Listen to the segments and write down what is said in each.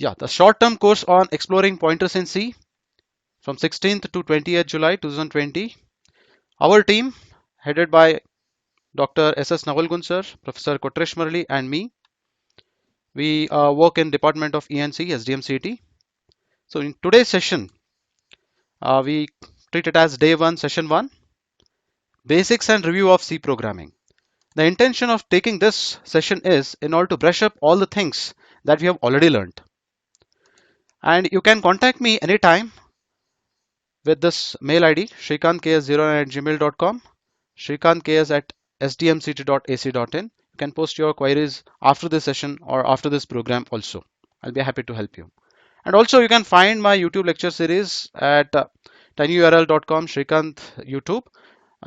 Yeah, the short-term course on exploring pointers in C from 16th to 20th July 2020. Our team, headed by Dr. S.S. Navalgund sir, Professor Kotresh Murali, and me, we work in Department of ENC, SDMCT. So in today's session, we treat it as day one, session one, basics and review of C programming. The intention of taking this session is in order to brush up all the things that we have already learned. And you can contact me anytime with this mail ID, shrikantks09@gmail.com, shrikantks at sdmct.ac.in. You can post your queries after this session or after this program also. I'll be happy to help you. And also you can find my YouTube lecture series at tinyurl.com, Shrikant YouTube.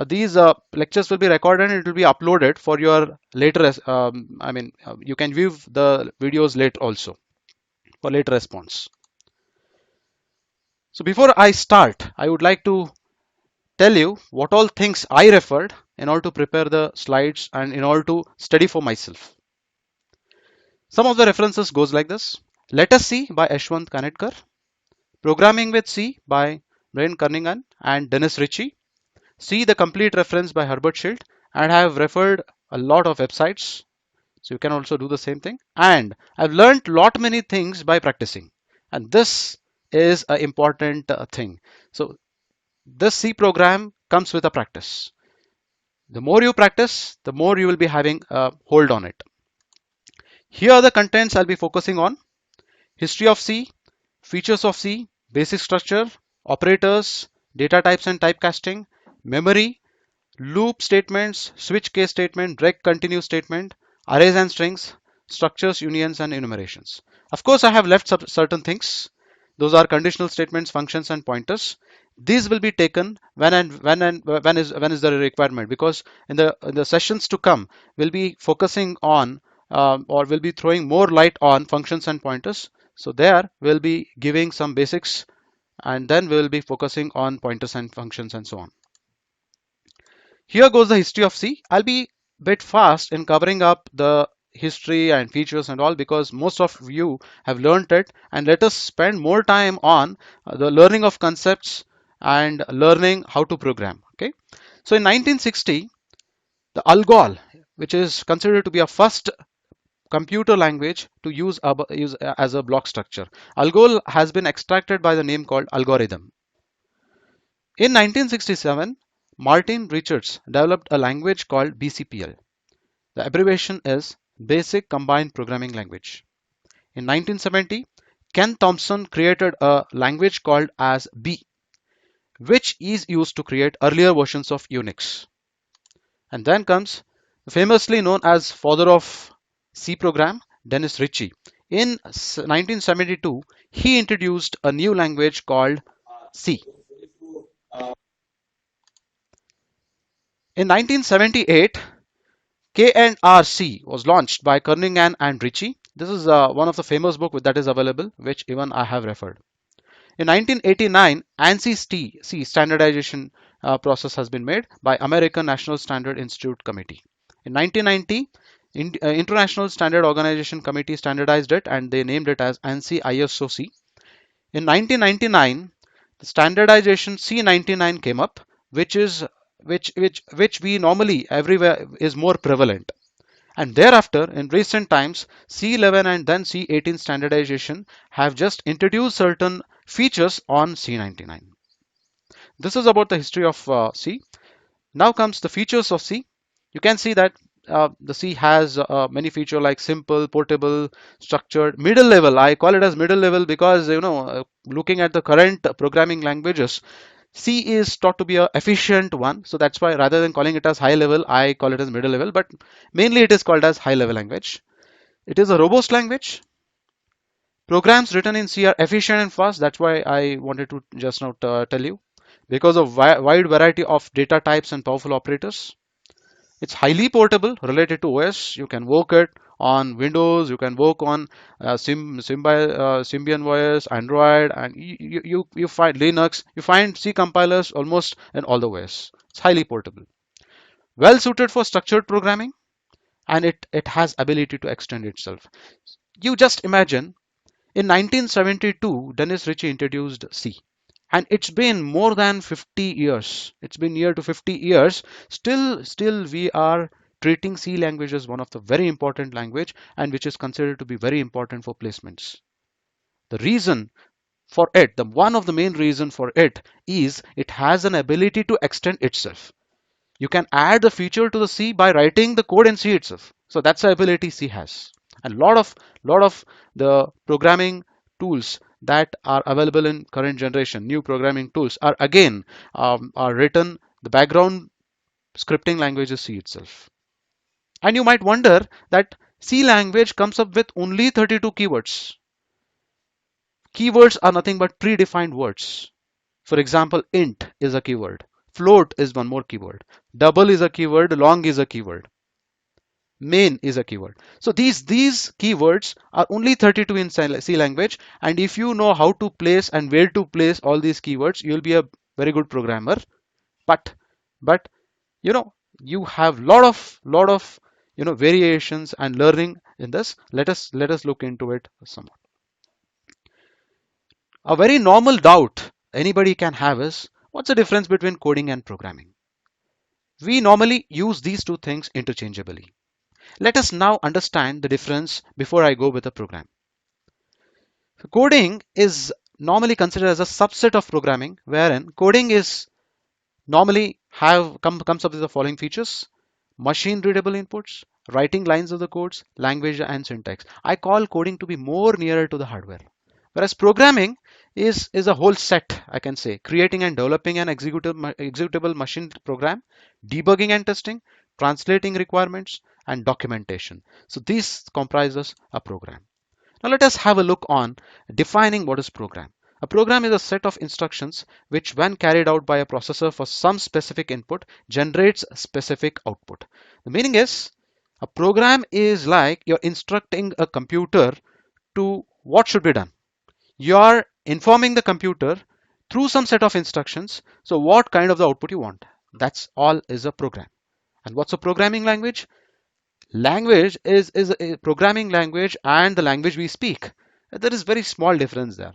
These lectures will be recorded and it will be uploaded for your later, you can view the videos later also for later response. So before I start, I would like to tell you what all things I referred in order to prepare the slides and in order to study for myself. Some of the references goes like this. Let Us See by Ashwant Kanetkar, Programming with C by Brian Kernighan and Dennis Ritchie, See the complete reference by Herbert Schild, and I have referred a lot of websites, so you can also do the same thing. And I've learned lot many things by practicing, and this is an important thing. So this C program comes with a practice. The more you practice, the more you will be having a hold on it. Here are the contents I'll be focusing on: history of C, features of C, basic structure, operators, data types and typecasting, memory, loop statements, switch case statement, direct continue statement, arrays and strings, structures, unions, and enumerations. Of course, I have left certain things. Those are conditional statements, functions, and pointers. These will be taken when is the requirement, because in the sessions to come, we'll be focusing on or we'll be throwing more light on functions and pointers. So there we'll be giving some basics, and then we'll be focusing on pointers and functions and so on. Here goes the history of C. I'll be a bit fast in covering up the history and features and all because most of you have learned it, and let us spend more time on the learning of concepts and learning how to program. Okay. So in 1960, the ALGOL, which is considered to be a first computer language to use as a block structure. ALGOL has been extracted by the name called algorithm. In 1967, Martin Richards developed a language called BCPL. The abbreviation is Basic Combined Programming Language. In 1970, Ken Thompson created a language called as B, which is used to create earlier versions of Unix. And then comes famously known as father of C program, Dennis Ritchie. In 1972, he introduced a new language called C. In 1978, KNRC was launched by Kernighan and Ritchie. This is one of the famous books that is available, which even I have referred. In 1989, ANSI C standardization process has been made by American National Standard Institute Committee. In 1990, International Standard Organization Committee standardized it and they named it as ANSI ISO-C. In 1999, the standardization C99 came up, which we normally everywhere is more prevalent. And thereafter, in recent times, C11 and then C18 standardization have just introduced certain features on C99. This is about the history of C. Now comes the features of C. You can see that the C has many features like simple, portable, structured, middle level. I call it as middle level because looking at the current programming languages, C is thought to be a efficient one. So that's why rather than calling it as high level, I call it as middle level. But mainly it is called as high level language. It is a robust language. Programs written in C are efficient and fast. That's why I wanted to just now tell you. Because of wide variety of data types and powerful operators. It's highly portable related to OS. You can work it on Windows, you can work on Symbian OS, Android, and you find Linux. You find C compilers almost in all the OS. It's highly portable. Well suited for structured programming, and it has ability to extend itself. You just imagine In 1972, Dennis Ritchie introduced C. And it's been more than 50 years. It's been near to 50 years. Still we are treating C language as one of the very important language and which is considered to be very important for placements. The reason for it, the one of the main reason for it is it has an ability to extend itself. You can add the feature to the C by writing the code in C itself. So that's the ability C has. And lot of the programming tools that are available in current generation, new programming tools are again are written. The background scripting language is C itself. And you might wonder that C language comes up with only 32 keywords. Keywords are nothing but predefined words. For example, int is a keyword. Float is one more keyword. Double is a keyword. Long is a keyword. Main is a keyword. So these keywords are only 32 in C language. And if you know how to place and where to place all these keywords, you'll be a very good programmer. But you know you have lot of variations and learning in this. Let us look into it some. A very normal doubt anybody can have is what's the difference between coding and programming? We normally use these two things interchangeably. Let us now understand the difference before I go with the program. So coding is normally considered as a subset of programming, wherein coding is normally comes up with the following features: machine readable inputs, writing lines of the codes, language and syntax. I call coding to be more nearer to the hardware. Whereas programming is a whole set, I can say, creating and developing an executable machine program, debugging and testing, translating requirements, and documentation. So this comprises a program. Now let us have a look on defining what is program. A program is a set of instructions which, when carried out by a processor for some specific input, generates a specific output. The meaning is a program is like you're instructing a computer to what should be done. You are informing the computer through some set of instructions. So what kind of the output you want. That's all is a program. And what's a programming language? Language is a programming language and the language we speak. There is very small difference there.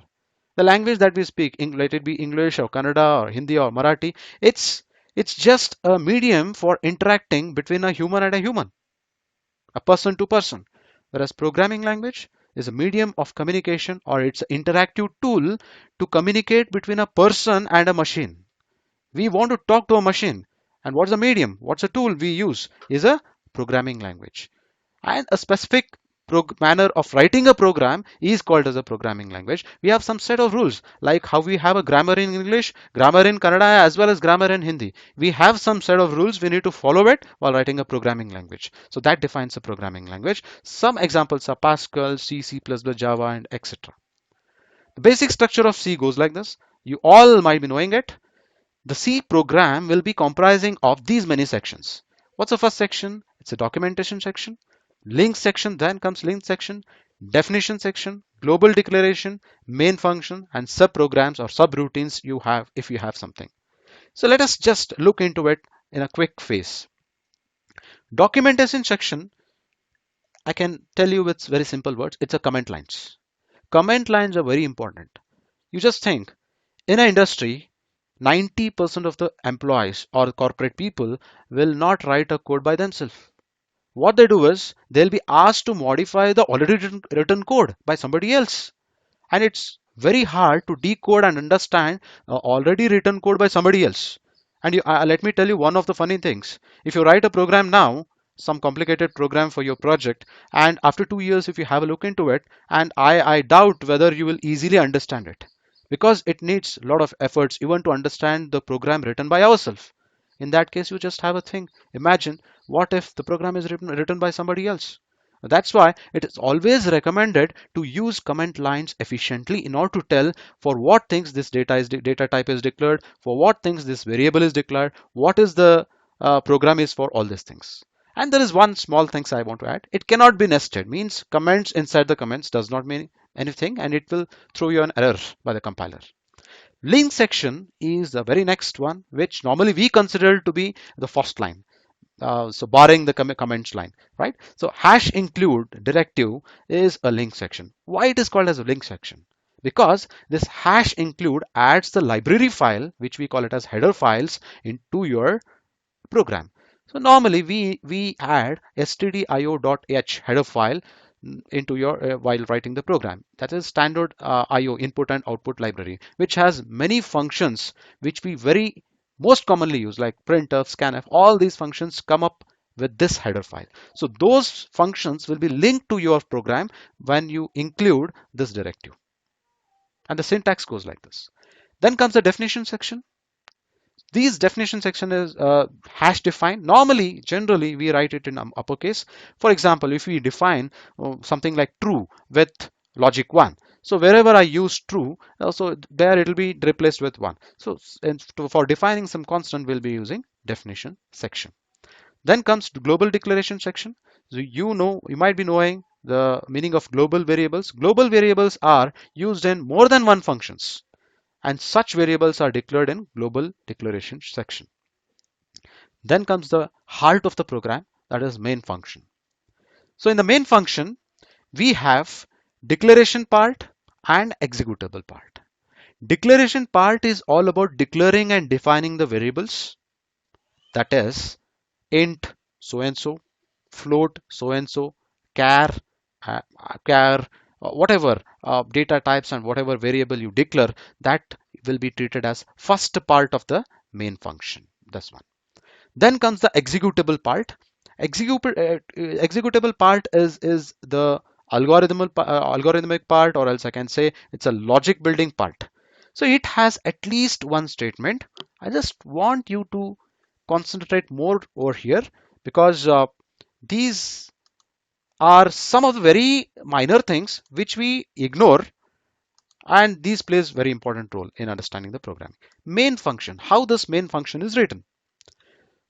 The language that we speak, let it be English or Kannada or Hindi or Marathi, it's just a medium for interacting between a human and a human, a person to person. Whereas programming language is a medium of communication, or it's an interactive tool to communicate between a person and a machine. We want to talk to a machine, and what's the medium, what's the tool we use is a programming language. And a specific manner of writing a program is called as a programming language. We have some set of rules, like how we have a grammar in English, grammar in Kannada, as well as grammar in Hindi. We have some set of rules, we need to follow it while writing a programming language. So that defines a programming language. Some examples are Pascal, C, C++, Java, and etc. The basic structure of C goes like this. You all might be knowing it. The C program will be comprising of these many sections. What's the first section? It's a documentation section. Link section, then comes link section, definition section, global declaration, main function, and subprograms or subroutines you have if you have something. So let us just look into it in a quick phase. Documentation section, I can tell you with very simple words, it's a comment lines. Comment lines are very important. You just think, in an industry, 90% of the employees or corporate people will not write a code by themselves. What they do is they'll be asked to modify the already written code by somebody else. And it's very hard to decode and understand already written code by somebody else. And let me tell you one of the funny things. If you write a program now, some complicated program for your project, and after 2 years, if you have a look into it, and I doubt whether you will easily understand it, because it needs a lot of efforts even to understand the program written by ourselves. In that case, you just have a thing. Imagine what if the program is written by somebody else. That's why it is always recommended to use comment lines efficiently in order to tell for what things this data type is declared, for what things this variable is declared, what is the program is for all these things. And there is one small things I want to add. It cannot be nested, means comments inside the comments does not mean anything, and it will throw you an error by the compiler. Link section is the very next one, which normally we consider to be the first line. So barring the comments line, right? So hash include directive is a link section. Why it is called as a link section? Because this hash include adds the library file, which we call it as header files, into your program. So normally we add stdio.h header file into your while writing the program. That is standard IO input and output library, which has many functions which we very most commonly use, like printf, scanf. All these functions come up with this header file. So those functions will be linked to your program when you include this directive. And the syntax goes like this. Then comes the definition section. These definition section is hash define. Normally, generally, we write it in uppercase. For example, if we define something like true with logic 1. So wherever I use true, so there it will be replaced with 1. So for defining some constant, we'll be using definition section. Then comes the global declaration section. So you might be knowing the meaning of global variables. Global variables are used in more than one functions, and such variables are declared in global declaration section. Then comes the heart of the program, that is main function. So in the main function, we have declaration part and executable part. Declaration part is all about declaring and defining the variables, that is int so and so, float so and so, char, char, whatever data types and whatever variable you declare, that will be treated as first part of the main function. This one. Then comes the executable part. Executable part is the algorithmic part, or else I can say it's a logic building part. So it has at least one statement. I just want you to concentrate more over here, because these are some of the very minor things which we ignore, and these plays very important role in understanding the program. Main function, how this main function is written.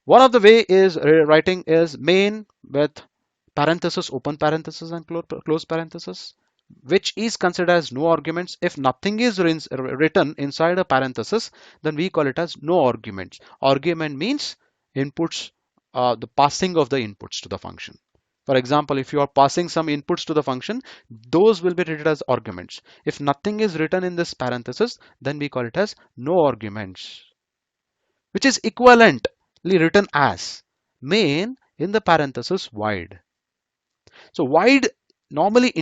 One of the way is writing is main with parenthesis, open parenthesis and close parenthesis, which is considered as no arguments. If nothing is written inside a parenthesis, then we call it as no arguments. Argument means inputs, the passing of the inputs to the function. For example, if you are passing some inputs to the function, those will be treated as arguments. If nothing is written in this parenthesis, then we call it as no arguments, which is equivalently written as main in the parenthesis void. So void normally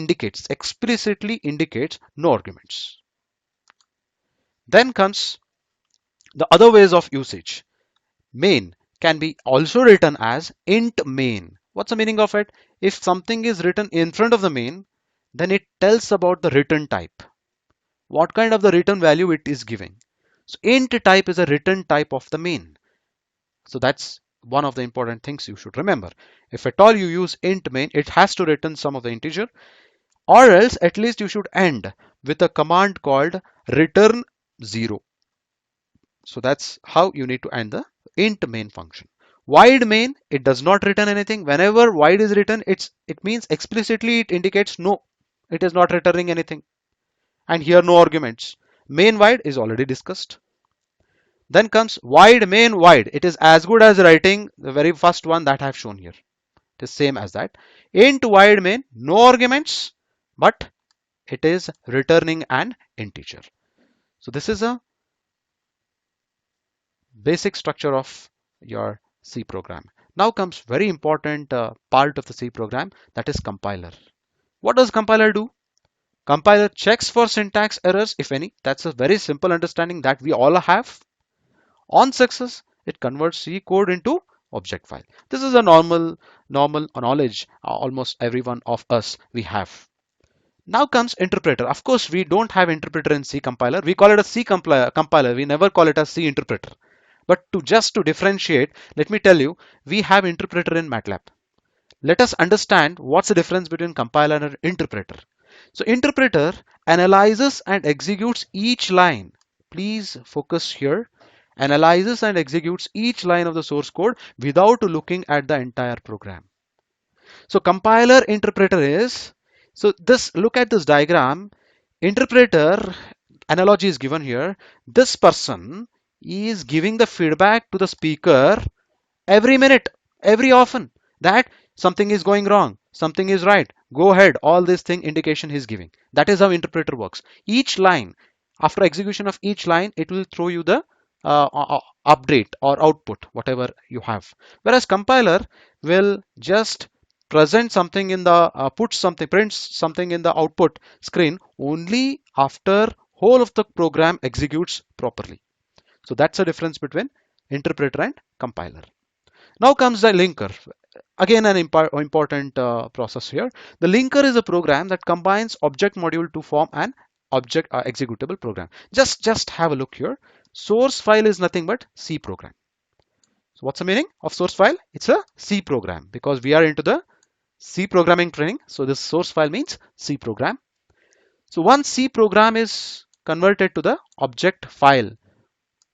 explicitly indicates no arguments. Then comes the other ways of usage. Main can be also written as int main. What's the meaning of it? If something is written in front of the main, then it tells about the return type. What kind of the return value it is giving. So int type is a return type of the main. So that's one of the important things you should remember. If at all you use int main, it has to return some of the integer, or else at least you should end with a command called return 0. So that's how you need to end the int main function. Void main, it does not return anything. Whenever void is written, it means explicitly it indicates no, it is not returning anything. And here no arguments. Main void is already discussed. Then comes void main void. It is as good as writing the very first one that I have shown here. It is same as that. Int void main, no arguments, but it is returning an integer. So this is a basic structure of your C program. Now comes very important part of the C program, that is compiler. What does compiler do? Compiler checks for syntax errors, if any. That's a very simple understanding that we all have. On success, it converts C code into object file. This is a normal knowledge almost every one of us we have. Now comes interpreter. Of course, we don't have interpreter in C compiler. We call it a C compiler. We never call it a C interpreter. But just to differentiate, let me tell you, we have interpreter in MATLAB. Let us understand what's the difference between compiler and interpreter. So interpreter analyzes and executes each line. Please focus here. Analyzes and executes each line of the source code without looking at the entire program. So compiler interpreter is, so this, look at this diagram. Interpreter analogy is given here. This person is giving the feedback to the speaker every minute. every often that something is going wrong, something is right, go ahead, all this thing indication he's giving. That is how interpreter works. Each line, after execution of each line, it will throw you the update or output, whatever you have. Whereas compiler will just present something in the put something, prints something in the output screen only after whole of the program executes properly. So that's the difference between interpreter and compiler. Now comes the linker. Again, an important process here. The linker is a program that combines object module to form an object executable program. Just have a look here. Source file is nothing but C program. So what's the meaning of source file? It's a C program because we are into the C programming training. So this source file means C program. So once C program is converted to the object file,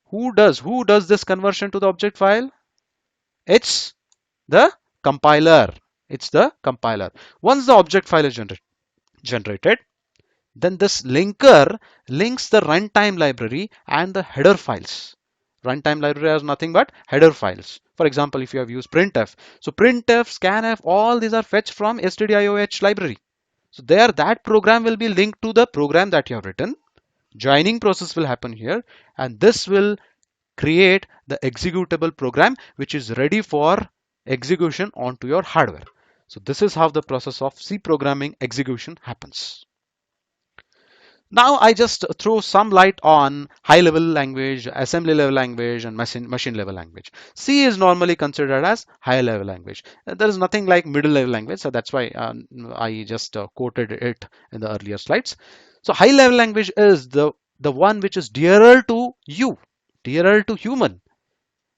who does this conversion to the object file? It's the compiler. It's the compiler. Once the object file is generated, then this linker links the runtime library and the header files. Runtime library has nothing but header files. For example, if you have used printf, so printf, scanf, all these are fetched from stdioh library. So there, that program will be linked to the program that you have written. Joining process will happen here, and this will create the executable program which is ready for execution onto your hardware. So this is how the process of C programming execution happens. Now I just throw some light on high level language, assembly level language, and machine level language. C is normally considered as high level language. There is nothing like middle level language, so that's why I just quoted it in the earlier slides. So high level language is the one which is dearer to you, dearer to human,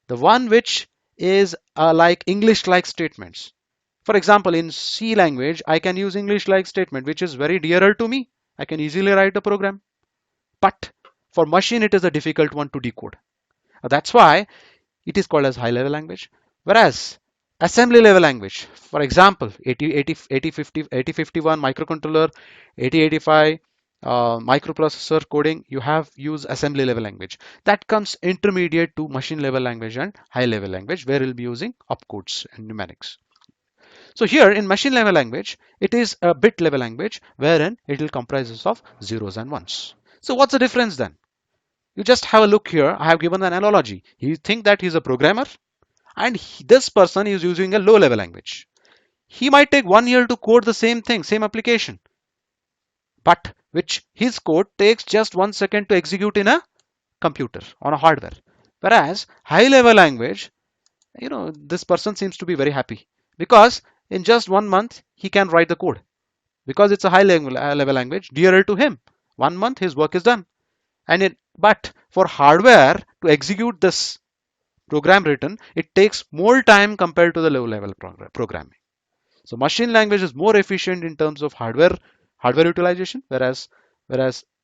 the one which is like English like statements. For example, in C language, I can use English like statement, which is very dearer to me. I can easily write a program. But for machine, it is a difficult one to decode. That's why it is called as high level language. Whereas assembly level language, for example, 8051 microcontroller, 8085 microprocessor coding, you have used assembly level language. That comes intermediate to machine level language and high level language, where we'll be using opcodes and numerics. So here in machine level language, it is a bit level language wherein it will comprises of zeros and ones. So what's the difference then? You just have a look here. I have given an analogy. You think that he's a programmer and this person is using a low level language. He might take 1 year to code the same thing, same application, but which his code takes just 1 second to execute in a computer on a hardware. Whereas high level language, this person seems to be very happy because in just 1 month he can write the code because it's a high level language dearer to him. 1 month his work is done. But for hardware to execute this program written, it takes more time compared to the low level programming. So machine language is more efficient in terms of hardware utilization, whereas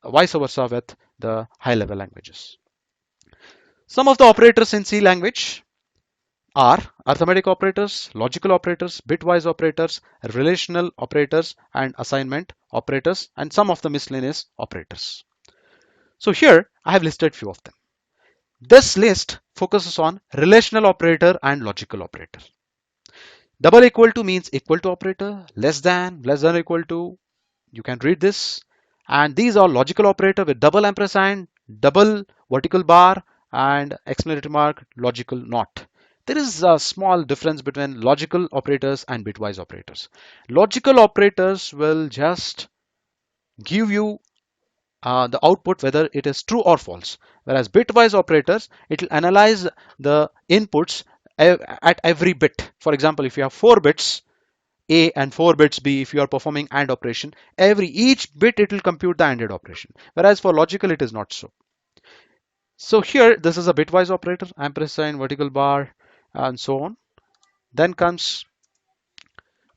vice versa with the high level languages. Some of the operators in C language are arithmetic operators, logical operators, bitwise operators, relational operators, and assignment operators, and some of the miscellaneous operators. So here I have listed few of them. This list focuses on relational operator and logical operator. Double equal to means equal to operator, less than or equal to, you can read this. And these are logical operator with double ampersand, double vertical bar, and exclamatory mark, logical not. There is a small difference between logical operators and bitwise operators. Logical operators will just give you the output whether it is true or false, whereas bitwise operators, it will analyze the inputs at every bit. For example, if you have 4 bits A and 4 bits B, if you are performing AND operation, each bit it will compute the ANDed operation, whereas for logical it is not so. So here this is a bitwise operator, ampersand, vertical bar, and so on. Then comes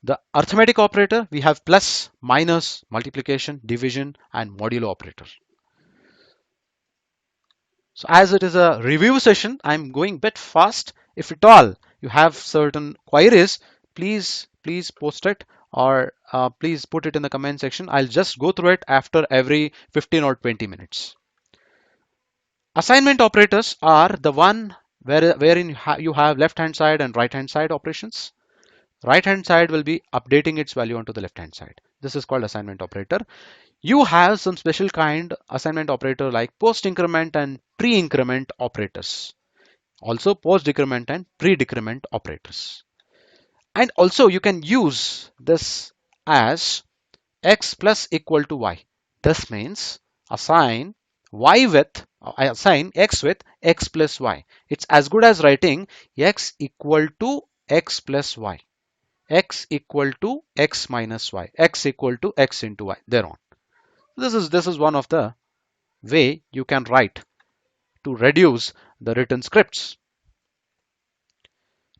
the arithmetic operator. We have plus, minus, multiplication, division, and modulo operator. So as it is a review session, I'm going a bit fast. If at all you have certain queries, please post it, or please put it in the comment section. I'll just go through it after every 15 or 20 minutes. Assignment operators are the one wherein you have left hand side and right hand side operations. Right hand side will be updating its value onto the left hand side. This is called assignment operator. You have some special kind assignment operator like post increment and pre increment operators. Also post decrement and pre decrement operators. And also you can use this as x plus equal to y. This means assign assign x with x plus y. It's as good as writing x equal to x plus y, x equal to x minus y, x equal to x into y, thereon. This is one of the way you can write to reduce the written scripts.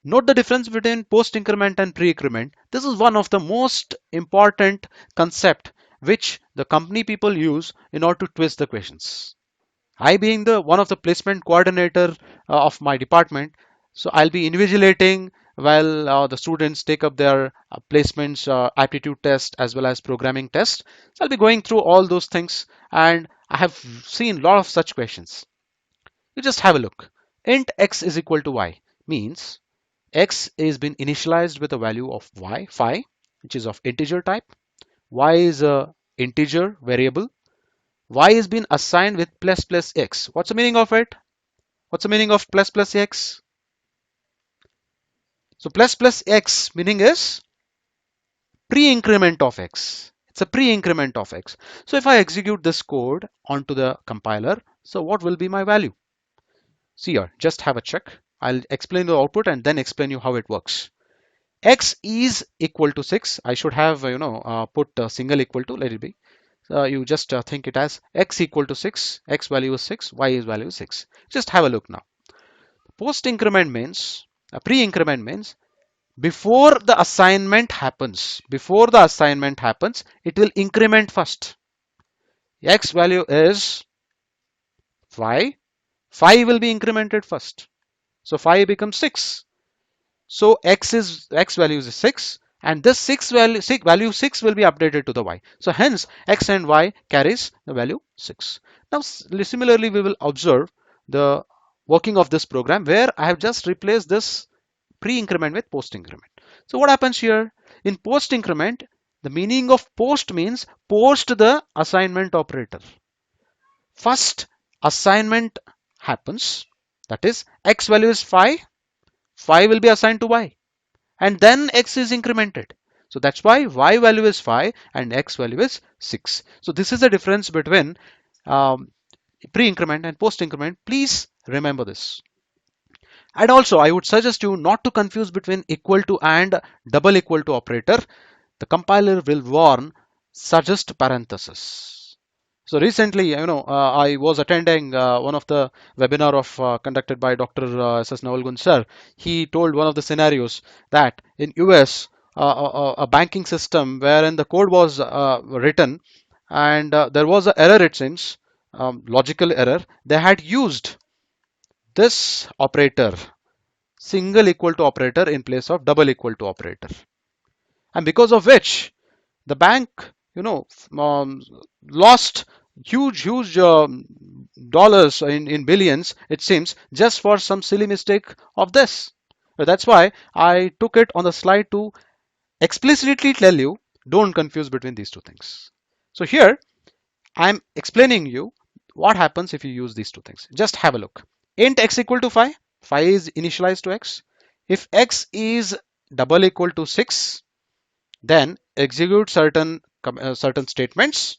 Note the difference between post increment and pre increment. This is one of the most important concept which the company people use in order to twist the questions. I being the one of the placement coordinator of my department, so I'll be invigilating while the students take up their placements, aptitude test as well as programming test. So I'll be going through all those things, and I have seen a lot of such questions. You just have a look. Int x is equal to y means x is been initialized with a value of y, phi, which is of integer type. Y is a integer variable. Y is been assigned with plus plus x. What's the meaning of it? What's the meaning of plus plus x? So plus plus x meaning is pre-increment of x. It's a pre-increment of x. So if I execute this code onto the compiler, so what will be my value? See here, just have a check. I'll explain the output and then explain you how it works. X is equal to 6. I should have, put a single equal to, let it be. You just think it as x equal to 6, x value is 6, y is value is 6. Just have a look now. Post increment means, pre-increment means before the assignment happens, it will increment first. X value is 5, 5 will be incremented first. So 5 becomes 6. So x value is 6, and this 6 value 6 will be updated to the y. So hence x and y carries the value 6. Now similarly we will observe the working of this program where I have just replaced this pre-increment with post increment. So what happens here? In post increment, the meaning of post means post the assignment operator. First assignment happens, that is x value is 5, 5 will be assigned to y, and then x is incremented. So that's why y value is 5 and x value is 6. So this is the difference between pre-increment and post-increment. Please remember this. And also I would suggest you not to confuse between equal to and double equal to operator. The compiler will warn suggest parenthesis. So recently, I was attending one of the webinar of conducted by Dr. S.S. Navalgund sir. He told one of the scenarios that in US, a banking system wherein the code was written and there was an error, it seems, logical error. They had used this operator, single equal to operator in place of double equal to operator, and because of which the bank lost huge dollars in billions, it seems, just for some silly mistake of this. So that's why I took it on the slide to explicitly tell you, don't confuse between these two things. So here I'm explaining you what happens if you use these two things. Just have a look. Int x equal to 5, 5 is initialized to x. If x is double equal to 6, then execute certain statements,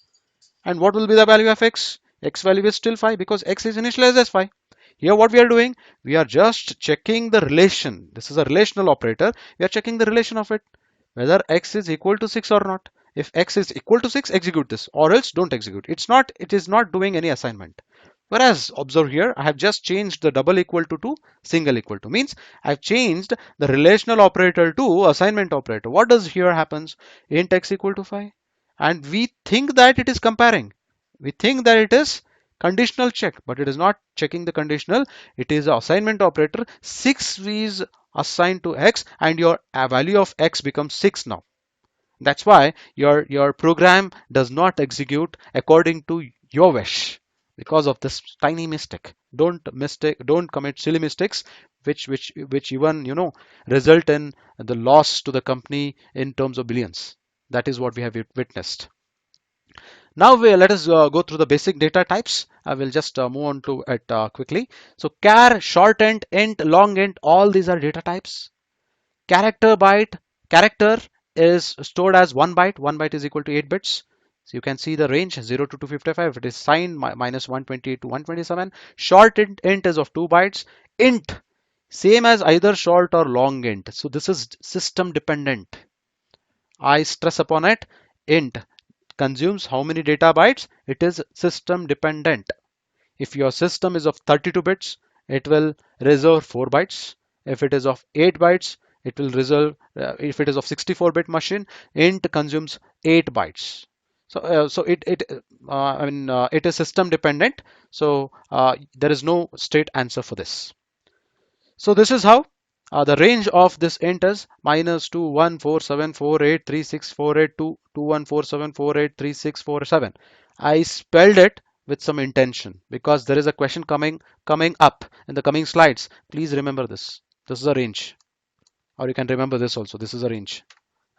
and what will be the value of x? X value is still 5 because x is initialized as 5. Here what we are doing, we are just checking the relation. This is a relational operator. We are checking the relation of it, whether x is equal to 6 or not. If x is equal to 6, execute this, or else don't execute. It is not doing any assignment. Whereas observe here, I have just changed the double equal to single equal to, means I've changed the relational operator to assignment operator. What does here happens? Int x equal to 5, and we think that it is comparing. We think that it is conditional check, but it is not checking the conditional. It is assignment operator. 6 is assigned to x, and your value of x becomes 6 now. That's why your program does not execute according to your wish, because of this tiny mistake. Don't commit silly mistakes which even result in the loss to the company in terms of billions. That is what we have witnessed. Now let us go through the basic data types. I will just move on to it quickly. So char, short int, long int, all these are data types. Character is stored as 1 byte. 1 byte is equal to 8 bits. So you can see the range 0 to 255. It is signed minus 128 to 127. Short int is of 2 bytes. Int, same as either short or long int. So this is system dependent. I stress upon it. Int consumes how many data bytes? It is system dependent. If your system is of 32 bits, it will reserve 4 bytes. If it is of 8 bytes, it will reserve, if it is of 64-bit machine, int consumes 8 bytes. So it is system dependent. So there is no straight answer for this. So this is how the range of this int is -21474836482214748487. I spelled it with some intention because there is a question coming up in the coming slides. Please remember this. This is a range, or you can remember this also. This is a range.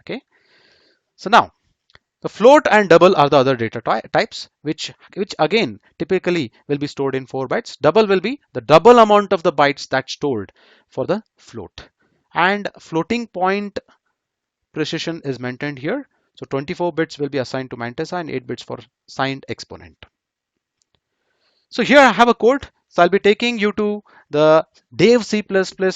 Okay. So now the float and double are the other data types, which again typically will be stored in 4 bytes. Double will be the double amount of the bytes that's stored for the float. And floating point precision is maintained here. So 24 bits will be assigned to mantissa and 8 bits for signed exponent. So here I have a code. So I'll be taking you to the Dev C++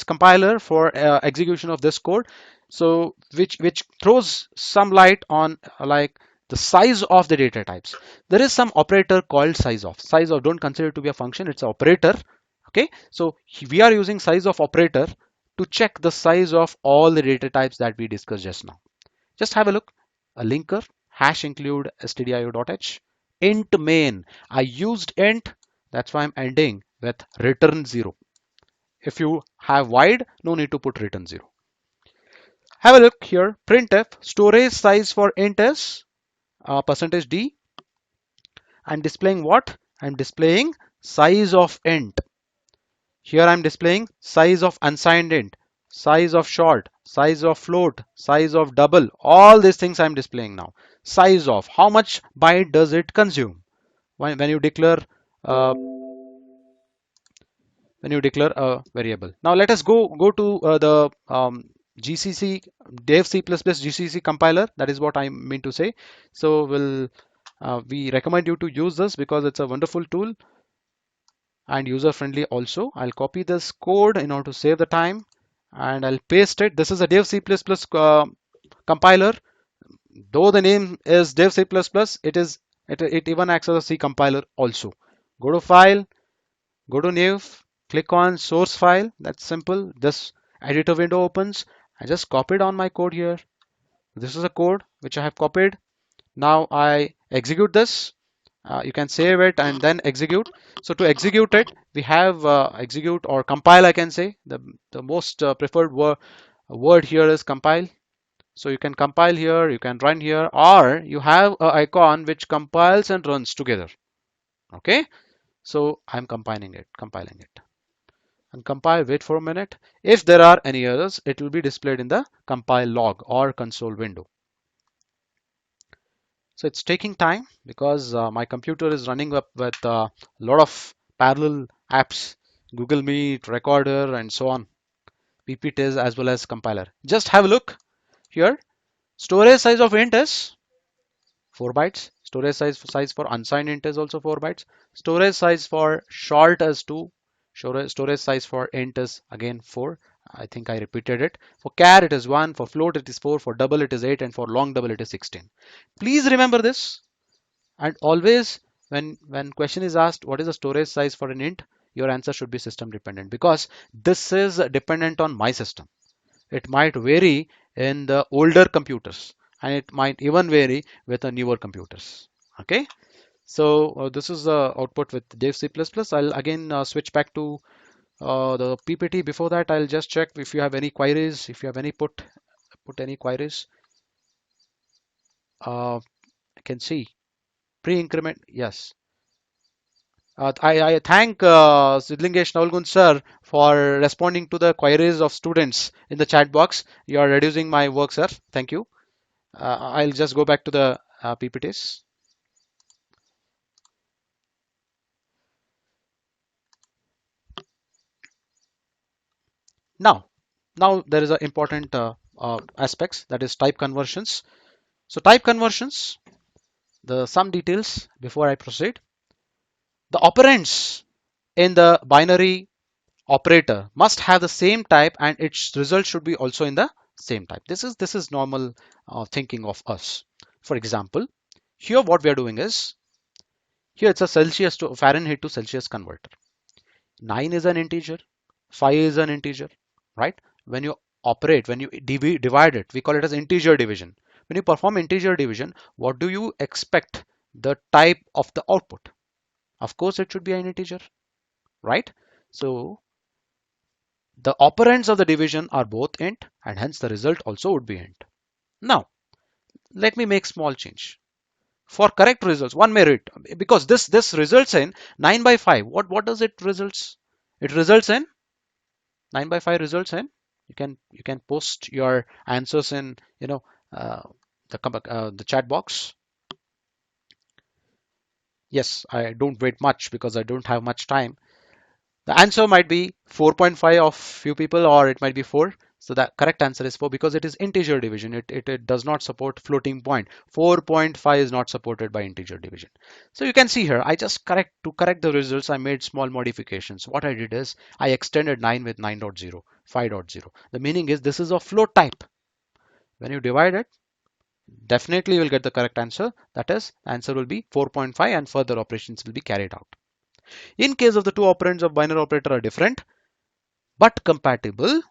compiler for execution of this code. So which throws some light on like the size of the data types. There is some operator called size of. Size of, don't consider it to be a function, it's an operator. Okay, so we are using size of operator to check the size of all the data types that we discussed just now. Just have a look. A linker, hash include stdio.h, int main. I used int, that's why I'm ending with return 0. If you have void, no need to put return 0. Have a look here. Printf, storage size for int is percentage %d. I'm displaying what? I'm displaying size of int. Here I'm displaying size of unsigned int, size of short, size of float, size of double. All these things I'm displaying now. Size of how much byte does it consume when you declare uh, a variable. Now let us go to the GCC Dev C++ GCC compiler. That is what I mean to say. So we recommend you to use this because it's a wonderful tool and user friendly also. I'll copy this code in order to save the time and I'll paste it. This is a Dev C++ compiler. Though the name is Dev C++, it even acts as a C compiler also. Go to file, go to new, click on source file. That's simple. This editor window opens. I just copied on my code here. This is a code which I have copied. Now I execute this. You can save it and then execute. So to execute it, we have execute or compile, I can say. The most preferred word here is compile. So you can compile here, you can run here, or you have an icon which compiles and runs together. Okay, so I'm compiling it, and compile, wait for a minute. If there are any errors, it will be displayed in the compile log or console window. So it's taking time because my computer is running up with a lot of parallel apps, Google Meet, Recorder, and so on, PPTs as well as compiler. Just have a look here. Storage size of int is 4 bytes. Storage size for unsigned int is also 4 bytes. Storage size for short is 2. Storage size for int is again 4. I think I repeated it. For char it is 1, for float it is 4, for double it is 8, and for long double it is 16. Please remember this. And always when question is asked what is the storage size for an int, your answer should be system dependent because this is dependent on my system. It might vary in the older computers and it might even vary with the newer computers. Okay, so this is the output with Dev C++. I'll again switch back to the PPT. Before that, I'll just check if you have any queries. If you have any put any queries, I can see pre-increment. Yes, I thank Sidlingesh Navalgund sir for responding to the queries of students in the chat box. You are reducing my work, sir. Thank you. I'll just go back to the PPTs. Now, now there is an important aspects, that is type conversions. So type conversions, the some details before I proceed. The operands in the binary operator must have the same type and its result should be also in the same type. This is normal thinking of us. For example, here what we are doing is, here it's a Celsius to Fahrenheit to Celsius converter. 9 is an integer, 5 is an integer, right? When you operate, when you divide it, we call it as integer division. When you perform integer division, what do you expect the type of the output? Of course, it should be an integer, right? So the operands of the division are both int and hence the result also would be int. Now, let me make small change. For correct results, one may read, because this results in 9 by 5. What does it results? It results in 9 by 5 results in, you can post your answers in, uh, the chat box. Yes, I don't wait much because I don't have much time. The answer might be 4.5 of few people, or it might be 4. So the correct answer is 4 because it is integer division. It does not support floating point. 4.5 is not supported by integer division. So you can see here, I just correct the results, I made small modifications. What I did is I extended 9 with 9.0, 5.0. The meaning is this is a float type. When you divide it, definitely you will get the correct answer. That is, the answer will be 4.5 and further operations will be carried out. In case of the two operands of binary operator are different but compatible,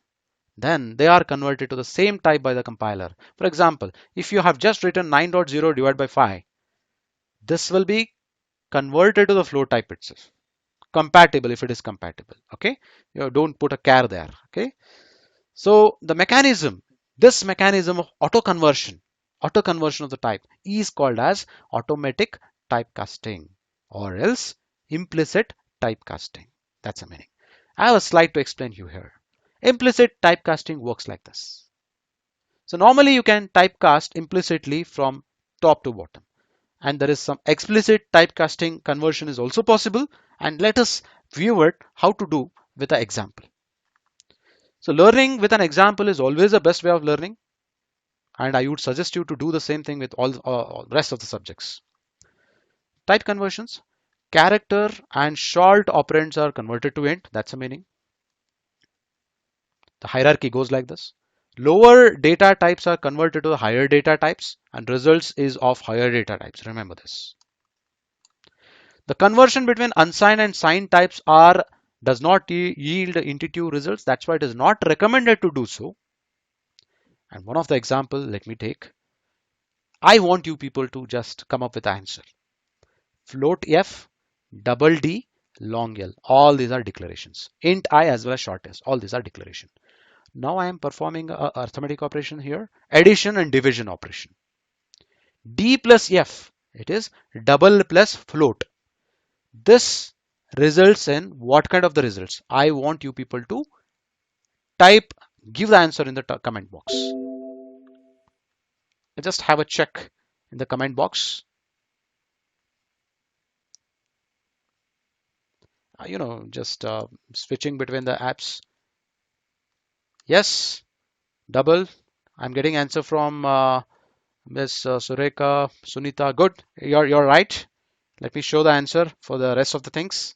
then they are converted to the same type by the compiler. For example, if you have just written 9.0 divided by 5, this will be converted to the float type itself. Compatible if it is compatible. Okay, you don't put a char there. Okay, so the mechanism, this mechanism of auto conversion of the type is called as automatic typecasting or else implicit typecasting. That's the meaning. I have a slide to explain you here. Implicit typecasting works like this. So normally you can typecast implicitly from top to bottom, and there is some explicit typecasting conversion is also possible, and let us view it how to do with an example. So learning with an example is always the best way of learning, and I would suggest you to do the same thing with all rest of the subjects. Type conversions, character and short operands are converted to int. That's the meaning. The hierarchy goes like this. Lower data types are converted to the higher data types, and results is of higher data types. Remember this. The conversion between unsigned and signed types are does not yield intuitive results. That's why it is not recommended to do so. And one of the example, let me take. I want you people to just come up with the answer. Float F, double D, long L. All these are declarations. Int I as well as short S. All these are declaration. Now I am performing a arithmetic operation here. Addition and division operation. D plus F. It is double plus float. This results in what kind of the results? I want you people to type, give the answer in the comment box. Just have a check in the comment box. Just switching between the apps. Yes, double. I'm getting answer from Miss Sureka, Sunita. Good, you're right. Let me show the answer for the rest of the things.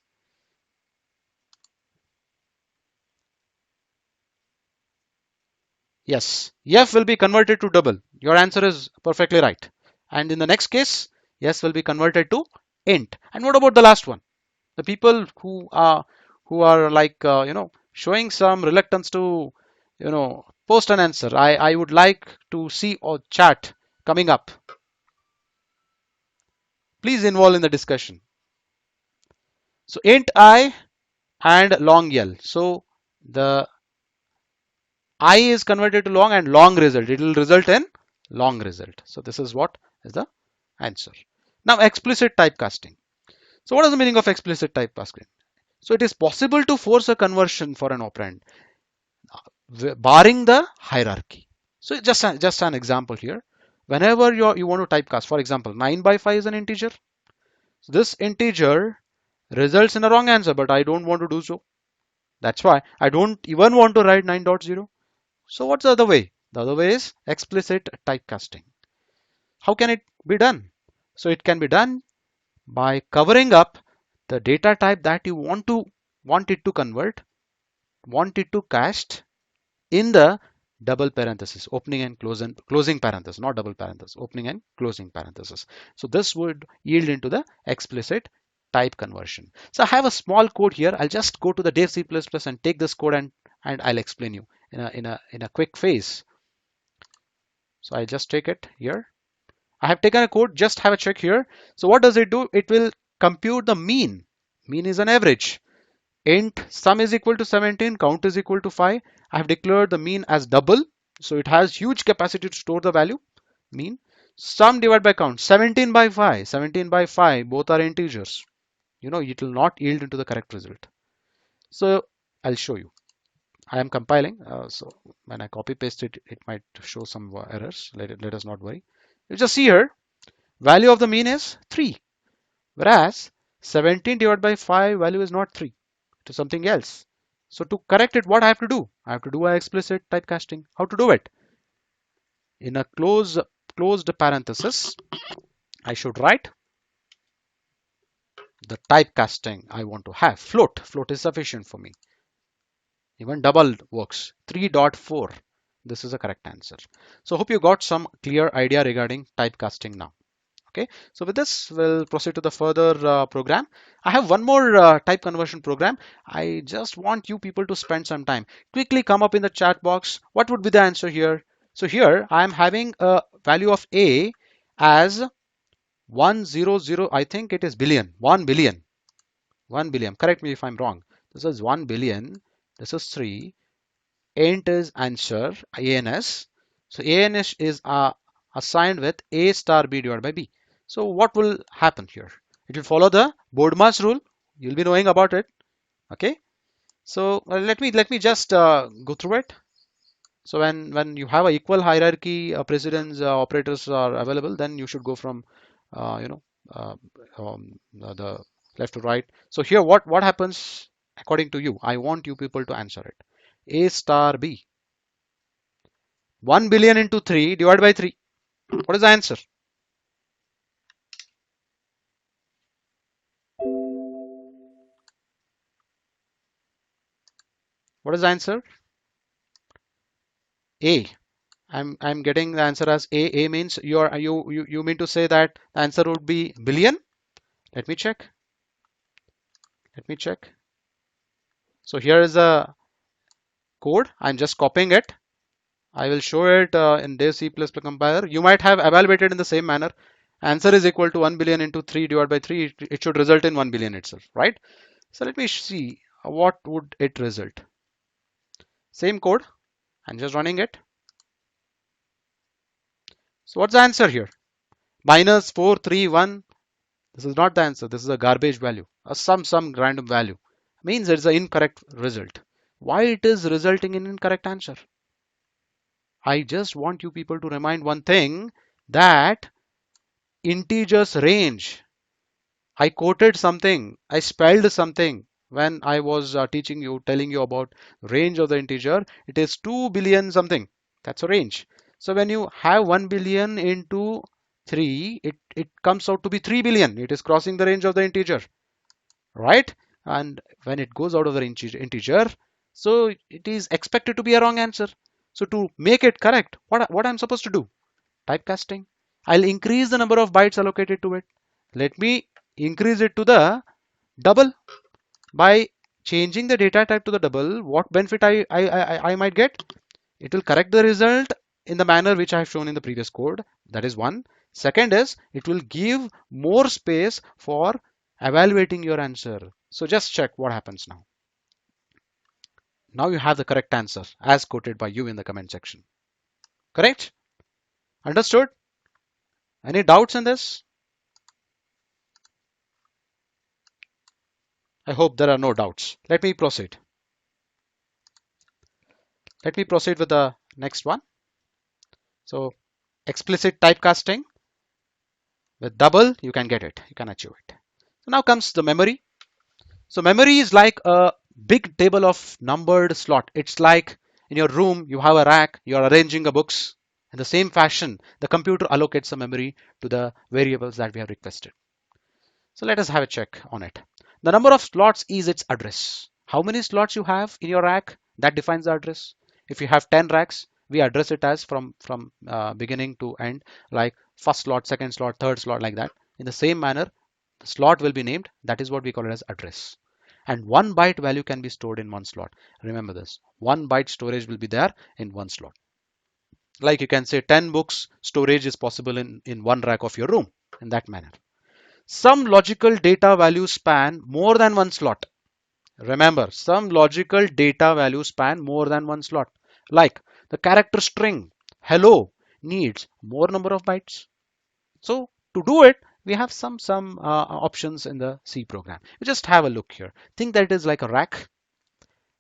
Yes, F will be converted to double. Your answer is perfectly right. And in the next case, yes will be converted to int. And what about the last one? The people who are like showing some reluctance to post an answer. I would like to see a chat coming up. Please involve in the discussion. So int I and long L. So the I is converted to long and long result. It will result in long result. So this is what is the answer. Now explicit typecasting. So what is the meaning of explicit typecasting? So it is possible to force a conversion for an operand barring the hierarchy. So just an example here. Whenever you want to typecast, for example, 9 by 5 is an integer. So this integer results in a wrong answer, but I don't want to do so. That's why I don't even want to write 9.0. So what's the other way? The other way is explicit typecasting. How can it be done? So it can be done by covering up the data type that you want it to convert, want it to cast in the double parenthesis, opening and closing parenthesis, not double parenthesis, opening and closing parenthesis. So this would yield into the explicit type conversion. So I have a small code here. I'll just go to the Dev C++ and take this code and I'll explain you in a quick phase. So I just take it here. I have taken a code, just have a check here. So what does it do? It will compute the mean. Mean is an average. Int sum is equal to 17, count is equal to 5. I have declared the mean as double. So it has huge capacity to store the value, mean. Sum divided by count, 17 by 5, 17 by 5, both are integers. You know, it will not yield into the correct result. So I'll show you. I am compiling. So when I copy paste it, it might show some errors. Let us not worry. You just see here, value of the mean is 3. Whereas 17 divided by 5 value is not 3, it is something else. So to correct it, what I have to do? I have to do an explicit typecasting. How to do it? In a closed parenthesis, I should write the typecasting I want to have. Float. Float is sufficient for me. Even double works. 3.4. This is the correct answer. So hope you got some clear idea regarding typecasting now. Okay, so with this we'll proceed to the further program. I have one more type conversion program. I just want you people to spend some time, quickly come up in the chat box. What would be the answer here? So here I am having a value of a as 100. I think it is billion. 1 billion. 1 billion, correct me if I'm wrong. This is 1 billion, this is 3. Int is answer, ans. So ans is assigned with a star b divided by b. So what will happen here? It will follow the BODMAS rule. You'll be knowing about it. Okay. So let me just go through it. So when you have a equal hierarchy, precedence operators are available, then you should go from you know the left to right. So here what happens according to you? I want you people to answer it. A star b. 1 billion into 3 divided by 3. What is the answer? What is the answer? A. I'm getting the answer as A. A means you mean to say that the answer would be billion? Let me check. Let me check. So here is a code. I'm just copying it. I will show it in Dev C++ compiler. You might have evaluated in the same manner. Answer is equal to 1 billion into 3 divided by 3. It should result in 1 billion itself, right? So let me see what would it result. Same code. I'm just running it. So what's the answer here? Minus 431. This is not the answer. This is a garbage value. Some random value. Means it's an incorrect result. Why it is resulting in incorrect answer? I just want you people to remind one thing, that integers range. I quoted something. I spelled something when I was telling you about range of the integer. It is 2 billion something. That's a range. So when you have 1 billion into 3, it comes out to be 3 billion. It is crossing the range of the integer, right? And when it goes out of the integer, so it is expected to be a wrong answer. So to make it correct, what I'm supposed to do? Typecasting. I'll increase the number of bytes allocated to it. Let me increase it to the double. By changing the data type to the double, what benefit I might get? It will correct the result in the manner which I have shown in the previous code. That is one. Second is it will give more space for evaluating your answer. So just check what happens now. Now you have the correct answer as quoted by you in the comment section. Correct? Understood? Any doubts in this? I hope there are no doubts. Let me proceed. Let me proceed with the next one. So explicit typecasting with double, you can get it. You can achieve it. So now comes the memory. So memory is like a big table of numbered slot. It's like in your room, you have a rack, you're arranging the books. In the same fashion, the computer allocates the memory to the variables that we have requested. So let us have a check on it. The number of slots is its address. How many slots you have in your rack, that defines the address. If you have 10 racks, we address it as from beginning to end, like first slot, second slot, third slot, like that. In the same manner, the slot will be named. That is what we call it as address. And 1 byte value can be stored in one slot. Remember this, 1 byte storage will be there in one slot. Like you can say 10 books storage is possible in one rack of your room, in that manner. Some logical data values span more than one slot. Remember, some logical data values span more than one slot. Like the character string hello needs more number of bytes. So to do it, we have some options in the C program. You just have a look here. Think that it is like a rack.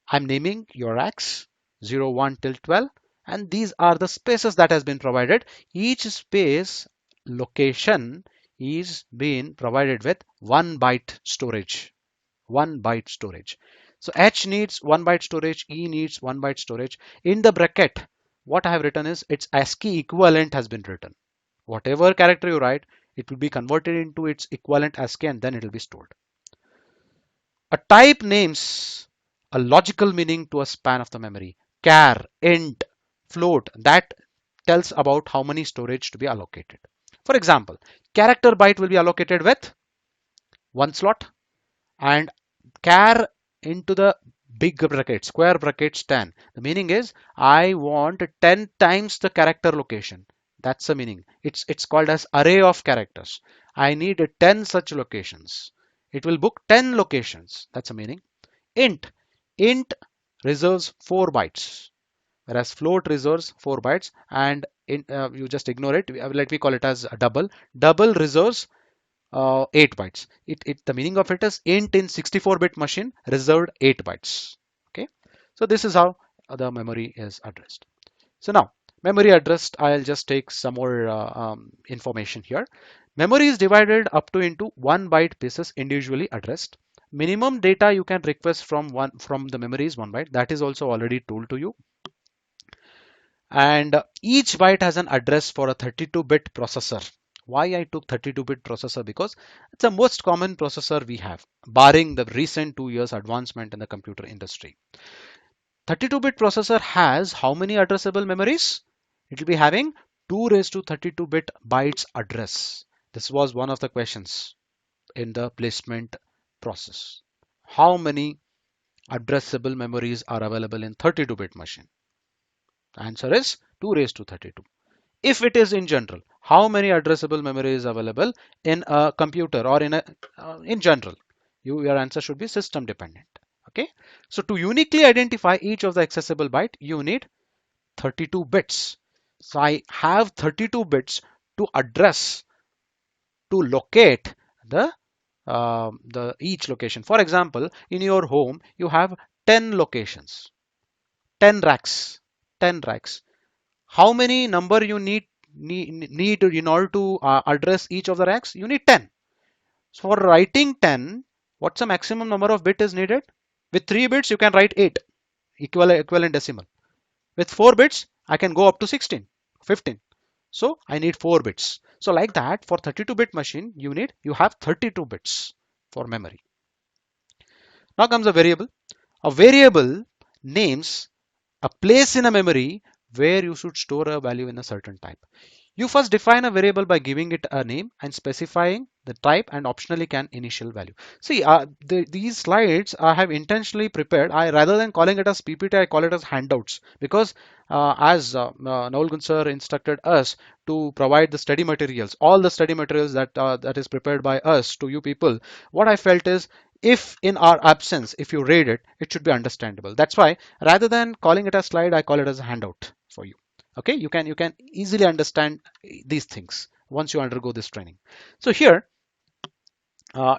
I'm naming your racks 0, 1 till 12, and these are the spaces that has been provided. Each space location is being provided with 1 byte storage. 1 byte storage. So H needs 1 byte storage, E needs 1 byte storage. In the bracket, what I have written is its ASCII equivalent has been written. Whatever character you write, it will be converted into its equivalent ASCII and then it will be stored. A type names a logical meaning to a span of the memory. Char, int, float, that tells about how many storage to be allocated. For example, character byte will be allocated with one slot, and char into the big bracket, square brackets 10. The meaning is I want 10 times the character location. That's the meaning. It's called as array of characters. I need 10 such locations. It will book 10 locations. That's the meaning. Int reserves 4 bytes, whereas float reserves 4 bytes, and you just ignore it. Let me call it as a double. Double reserves 8 bytes. The meaning of it is int in 64-bit machine reserved 8 bytes. Okay, so this is how the memory is addressed. So now memory addressed, I'll just take some more information here. Memory is divided up to into 1 byte pieces individually addressed. Minimum data you can request from the memory is 1 byte. That is also already told to you. And each byte has an address for a 32-bit processor. Why I took 32-bit processor? Because it's the most common processor we have, barring the recent 2 years advancement in the computer industry. 32-bit processor has how many addressable memories? It will be having 2 raised to 32-bit bytes address. This was one of the questions in the placement process. How many addressable memories are available in 32-bit machine? The answer is 2 raised to 32. If it is in general, how many addressable memory is available in a computer or in general? Your answer should be system dependent. Okay, so to uniquely identify each of the accessible byte, you need 32 bits. So I have 32 bits to address, to locate the each location. For example, in your home you have 10 locations, 10 racks, 10 racks. How many number you need in order to address each of the racks? You need 10. So for writing 10, what's the maximum number of bit is needed? With 3 bits you can write 8, equivalent decimal. With 4 bits I can go up to 16, 15. So I need 4 bits. So like that, for 32-bit machine you have 32 bits for memory. Now comes a variable. A variable names a place in a memory where you should store a value in a certain type. You first define a variable by giving it a name and specifying the type, and optionally can initial value. See, these slides I have intentionally prepared. Rather than calling it as PPT, I call it as handouts, because as Naul Gunsar instructed us to provide the study materials, all the study materials that is prepared by us to you people. What I felt is, if in our absence, if you read it, it should be understandable. That's why rather than calling it a slide, I call it as a handout for you. Okay, you can easily understand these things once you undergo this training. So here,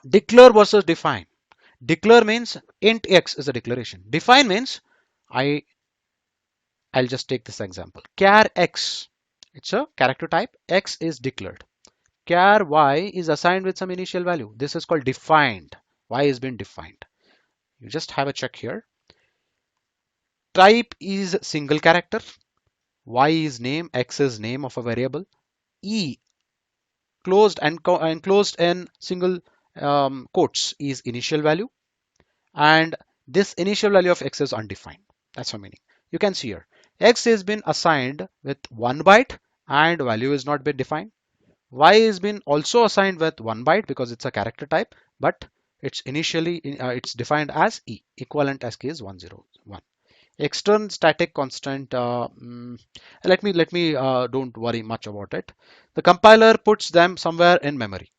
declare versus define. Declare means int x is a declaration. Define means I'll just take this example. Char x, it's a character type. X is declared. Char y is assigned with some initial value. This is called defined. Y has been defined. You just have a check here. Type is single character. Y is name, X is name of a variable. E closed and closed in single quotes is initial value, and this initial value of X is undefined. That's the meaning. You can see here X has been assigned with 1 byte and value is not been defined. Y has been also assigned with 1 byte because it's a character type, but it's initially it's defined as E. Equivalent ASCII is 101. External static constant. Let me don't worry much about it. The compiler puts them somewhere in memory.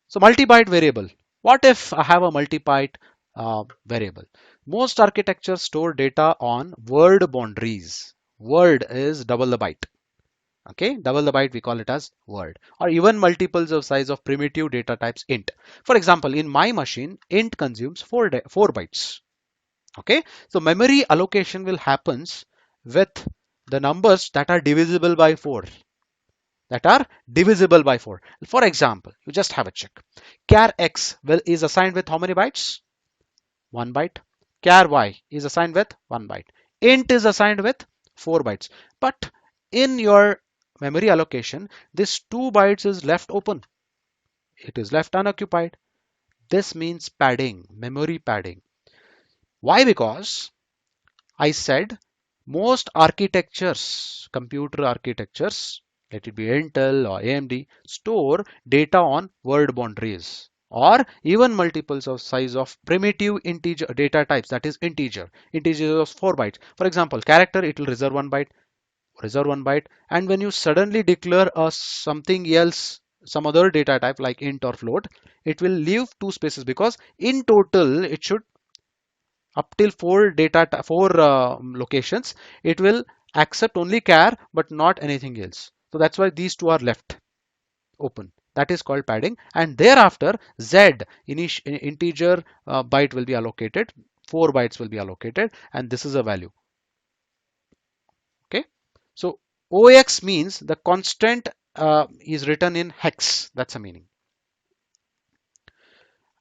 So multi-byte variable. What if I have a multi-byte variable? Most architectures store data on word boundaries. Word is double the byte. Okay, double the byte we call it as word, or even multiples of size of primitive data types int. For example, in my machine, int consumes 4 bytes. Okay, so memory allocation will happens with the numbers that are divisible by 4. That are divisible by 4. For example, you just have a check. Char x is assigned with how many bytes? 1 byte. Char y is assigned with 1 byte. Int is assigned with 4 bytes. But in your memory allocation, this 2 bytes is left open. It is left unoccupied. This means padding, memory padding. Why? Because I said most architectures, computer architectures, let it be Intel or AMD, store data on word boundaries or even multiples of size of primitive integer data types, that is integer of 4 bytes. For example, character, it will reserve 1 byte, and when you suddenly declare a something else, some other data type like int or float, it will leave 2 spaces because in total it should up till 4 locations, it will accept only char but not anything else. So that's why these two are left open. That is called padding. And thereafter z integer byte will be allocated, 4 bytes will be allocated, and this is a value. Okay, so ox means the constant is written in hex. That's the meaning.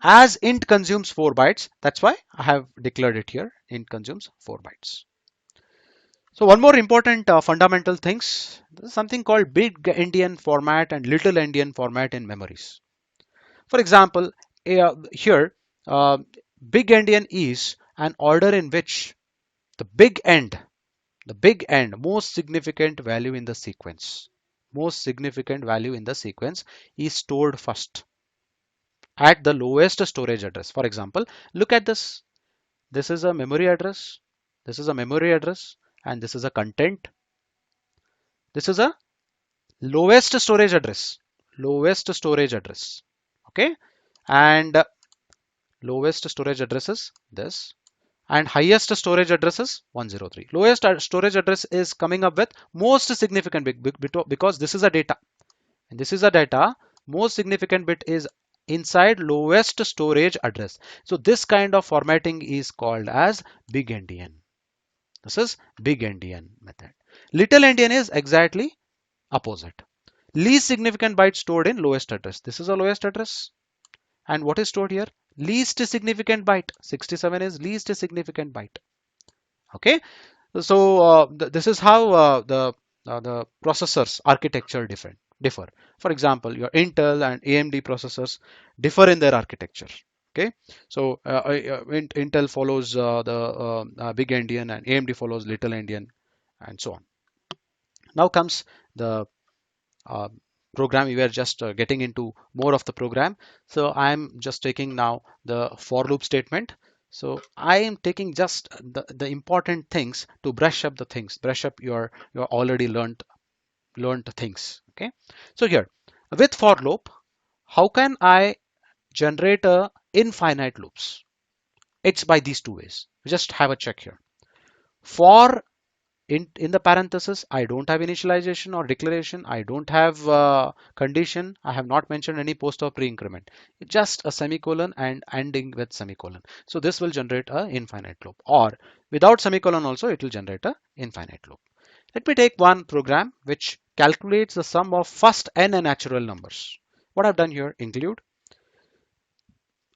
As int consumes 4 bytes, that's why I have declared it here. Int consumes 4 bytes. So one more important fundamental things, there's something called big endian format and little endian format in memories. For example, here uh, big endian is an order in which the big end, most significant value in the sequence, is stored first at the lowest storage address. For example, look at this. This is a memory address. This is a memory address, and this is a content. This is a lowest storage address. Okay, and lowest storage address is this, and highest storage address is 103. Lowest storage address is coming up with most significant bit because this is a data, and this is a data. Most significant bit is inside lowest storage address. So this kind of formatting is called as big endian. This is big endian method. Little endian is exactly opposite. Least significant byte stored in lowest address. This is a lowest address. And what is stored here? Least significant byte. 67 is least significant byte. Okay. So this is how the processors architecture differ. For example, your Intel and AMD processors differ in their architecture. Okay. So Intel follows the big endian and AMD follows little endian and so on. Now comes the uh, program. We were just getting into more of the program. So I'm just taking now the for loop statement. So I am taking just the important things to brush up your already learned things. Okay. So here with for loop, how can I generate a infinite loops? It's by these two ways. Just have a check here. For in the parenthesis, I don't have initialization or declaration. I don't have condition. I have not mentioned any post or pre-increment. Just a semicolon and ending with semicolon. So this will generate a infinite loop, or without semicolon also it will generate a infinite loop. Let me take one program which calculates the sum of first n natural numbers. What I've done here, include.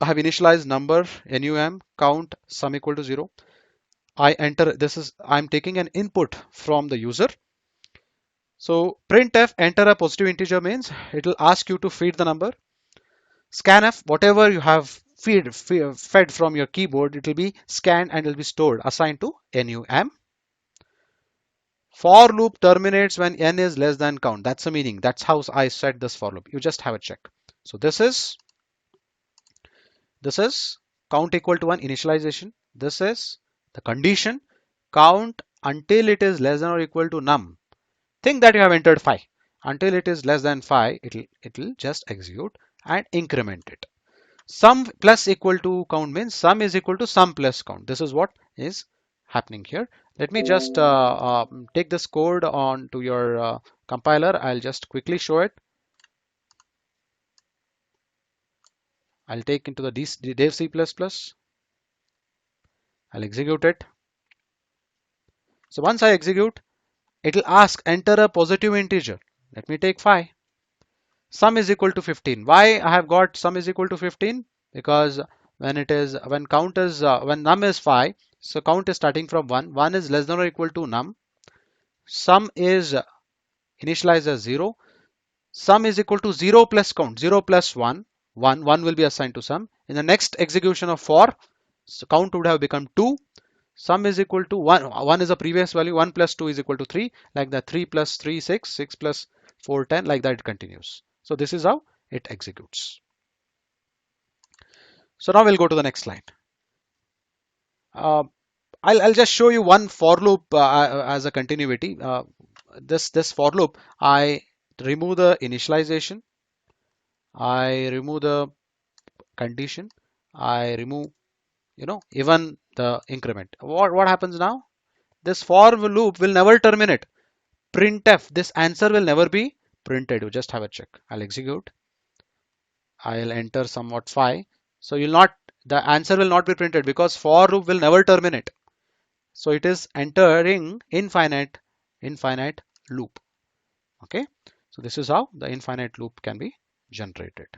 I have initialized number num count sum equal to 0. I enter, I'm taking an input from the user. So printf enter a positive integer means it will ask you to feed the number. Scanf, whatever you have fed from your keyboard, it will be scanned and will be stored, assigned to num. For loop terminates when n is less than count. That's the meaning. That's how I set this for loop. You just have a check. So this is count equal to 1 initialization. This is the condition, count until it is less than or equal to num. Think that you have entered 5. Until it is less than 5, it'll just execute and increment it. Sum plus equal to count means sum is equal to sum plus count. This is what is happening here. Let me just take this code on to your compiler. I'll just quickly show it. I'll take into the dev C++. I'll execute it. So once I execute, it'll ask enter a positive integer. Let me take 5. Sum is equal to 15. Why I have got sum is equal to 15? Because when count is when num is 5, so count is starting from 1. 1 is less than or equal to num. Sum is initialized as 0. Sum is equal to 0 plus count. 0 plus 1. 1 will be assigned to sum. In the next execution of for, so count would have become 2. Sum is equal to 1. 1 is a previous value. 1 plus 2 is equal to 3. Like that, 3 plus 3, 6. 6 plus 4, 10. Like that it continues. So this is how it executes. So now we'll go to the next slide. I'll just show you one for loop as a continuity. This for loop, I remove the initialization, I remove the condition, I remove even the increment. What happens now? This for loop will never terminate. Printf, this answer will never be printed. You just have a check. I'll execute. I'll enter somewhat 5. So the answer will not be printed because for loop will never terminate. So it is entering infinite loop. Okay. So this is how the infinite loop can be generated.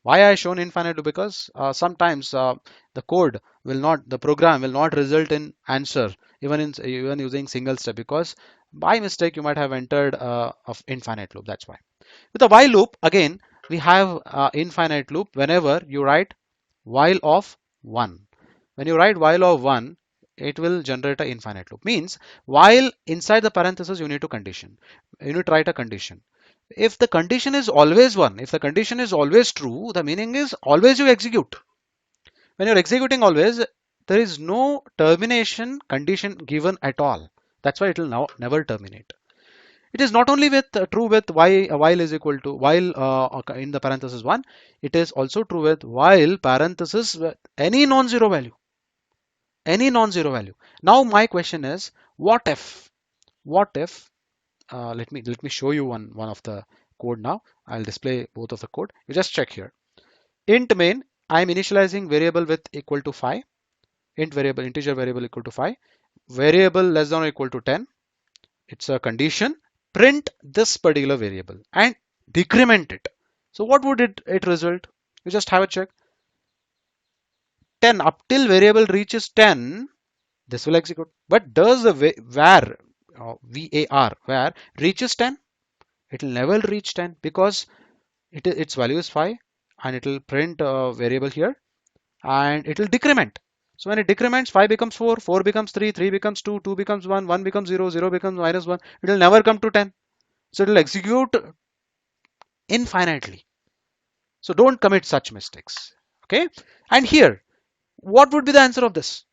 Why I shown infinite loop? Because sometimes the program will not result in answer even using single step, because by mistake you might have entered of infinite loop. That's why. With a while loop, again, we have infinite loop whenever you write while of 1. When you write while of 1, it will generate an infinite loop. Means while inside the parenthesis you need to condition. You need to write a condition. If the condition is always 1, if the condition is always true, the meaning is always you execute. When you're executing always, there is no termination condition given at all. That's why it will now never terminate. It is not only with true with while is equal to while in the parenthesis 1, it is also true with while parenthesis with any non-zero value. Any non-zero value. Now my question is, what if let me show you one of the code now. I'll display both of the code. You just check here. Int main, I'm initializing variable with equal to 5. Integer variable equal to 5. Variable less than or equal to 10. It's a condition. Print this particular variable and decrement it. So what would it result? You just have a check. 10 up till variable reaches 10, this will execute. But does the var reaches 10? It will never reach 10 because its value is 5, and it will print a variable here and it will decrement. So when it decrements, 5 becomes 4, 4 becomes 3, 3 becomes 2, 2 becomes 1, 1 becomes 0, 0 becomes minus 1. It will never come to 10. So it will execute infinitely. So don't commit such mistakes. Okay. And here, what would be the answer of this?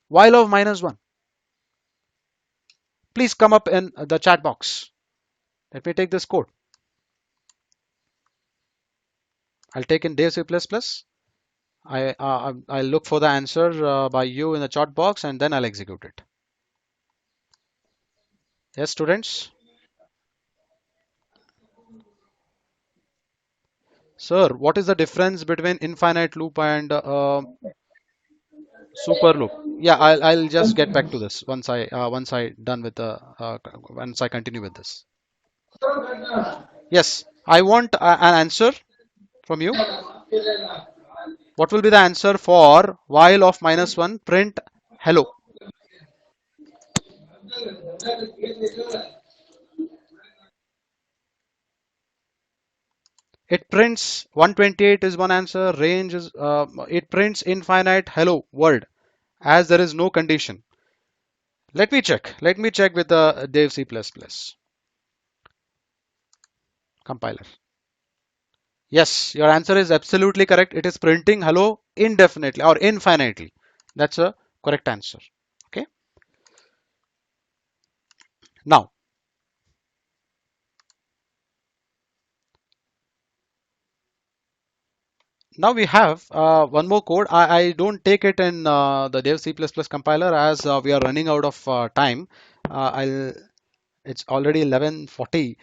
While of minus 1. Please come up in the chat box. Let me take this code. I'll take in dev C++. I'll look for the answer by you in the chat box, and then I'll execute it. Yes, students. Sir, what is the difference between infinite loop and super loop? Yeah, I'll just get back to this once I done with the once I continue with this. Yes, I want an answer from you. What will be the answer for while of minus one print hello? It prints 128 is one answer. Range is it prints infinite hello world as there is no condition. Let me check. Let me check with the Dev C++ compiler. Yes, your answer is absolutely correct. It is printing hello indefinitely or infinitely. That's a correct answer. Okay. Now, now we have one more code. I don't take it in the Dev C++ compiler as we are running out of time. I'll It's already 11:40,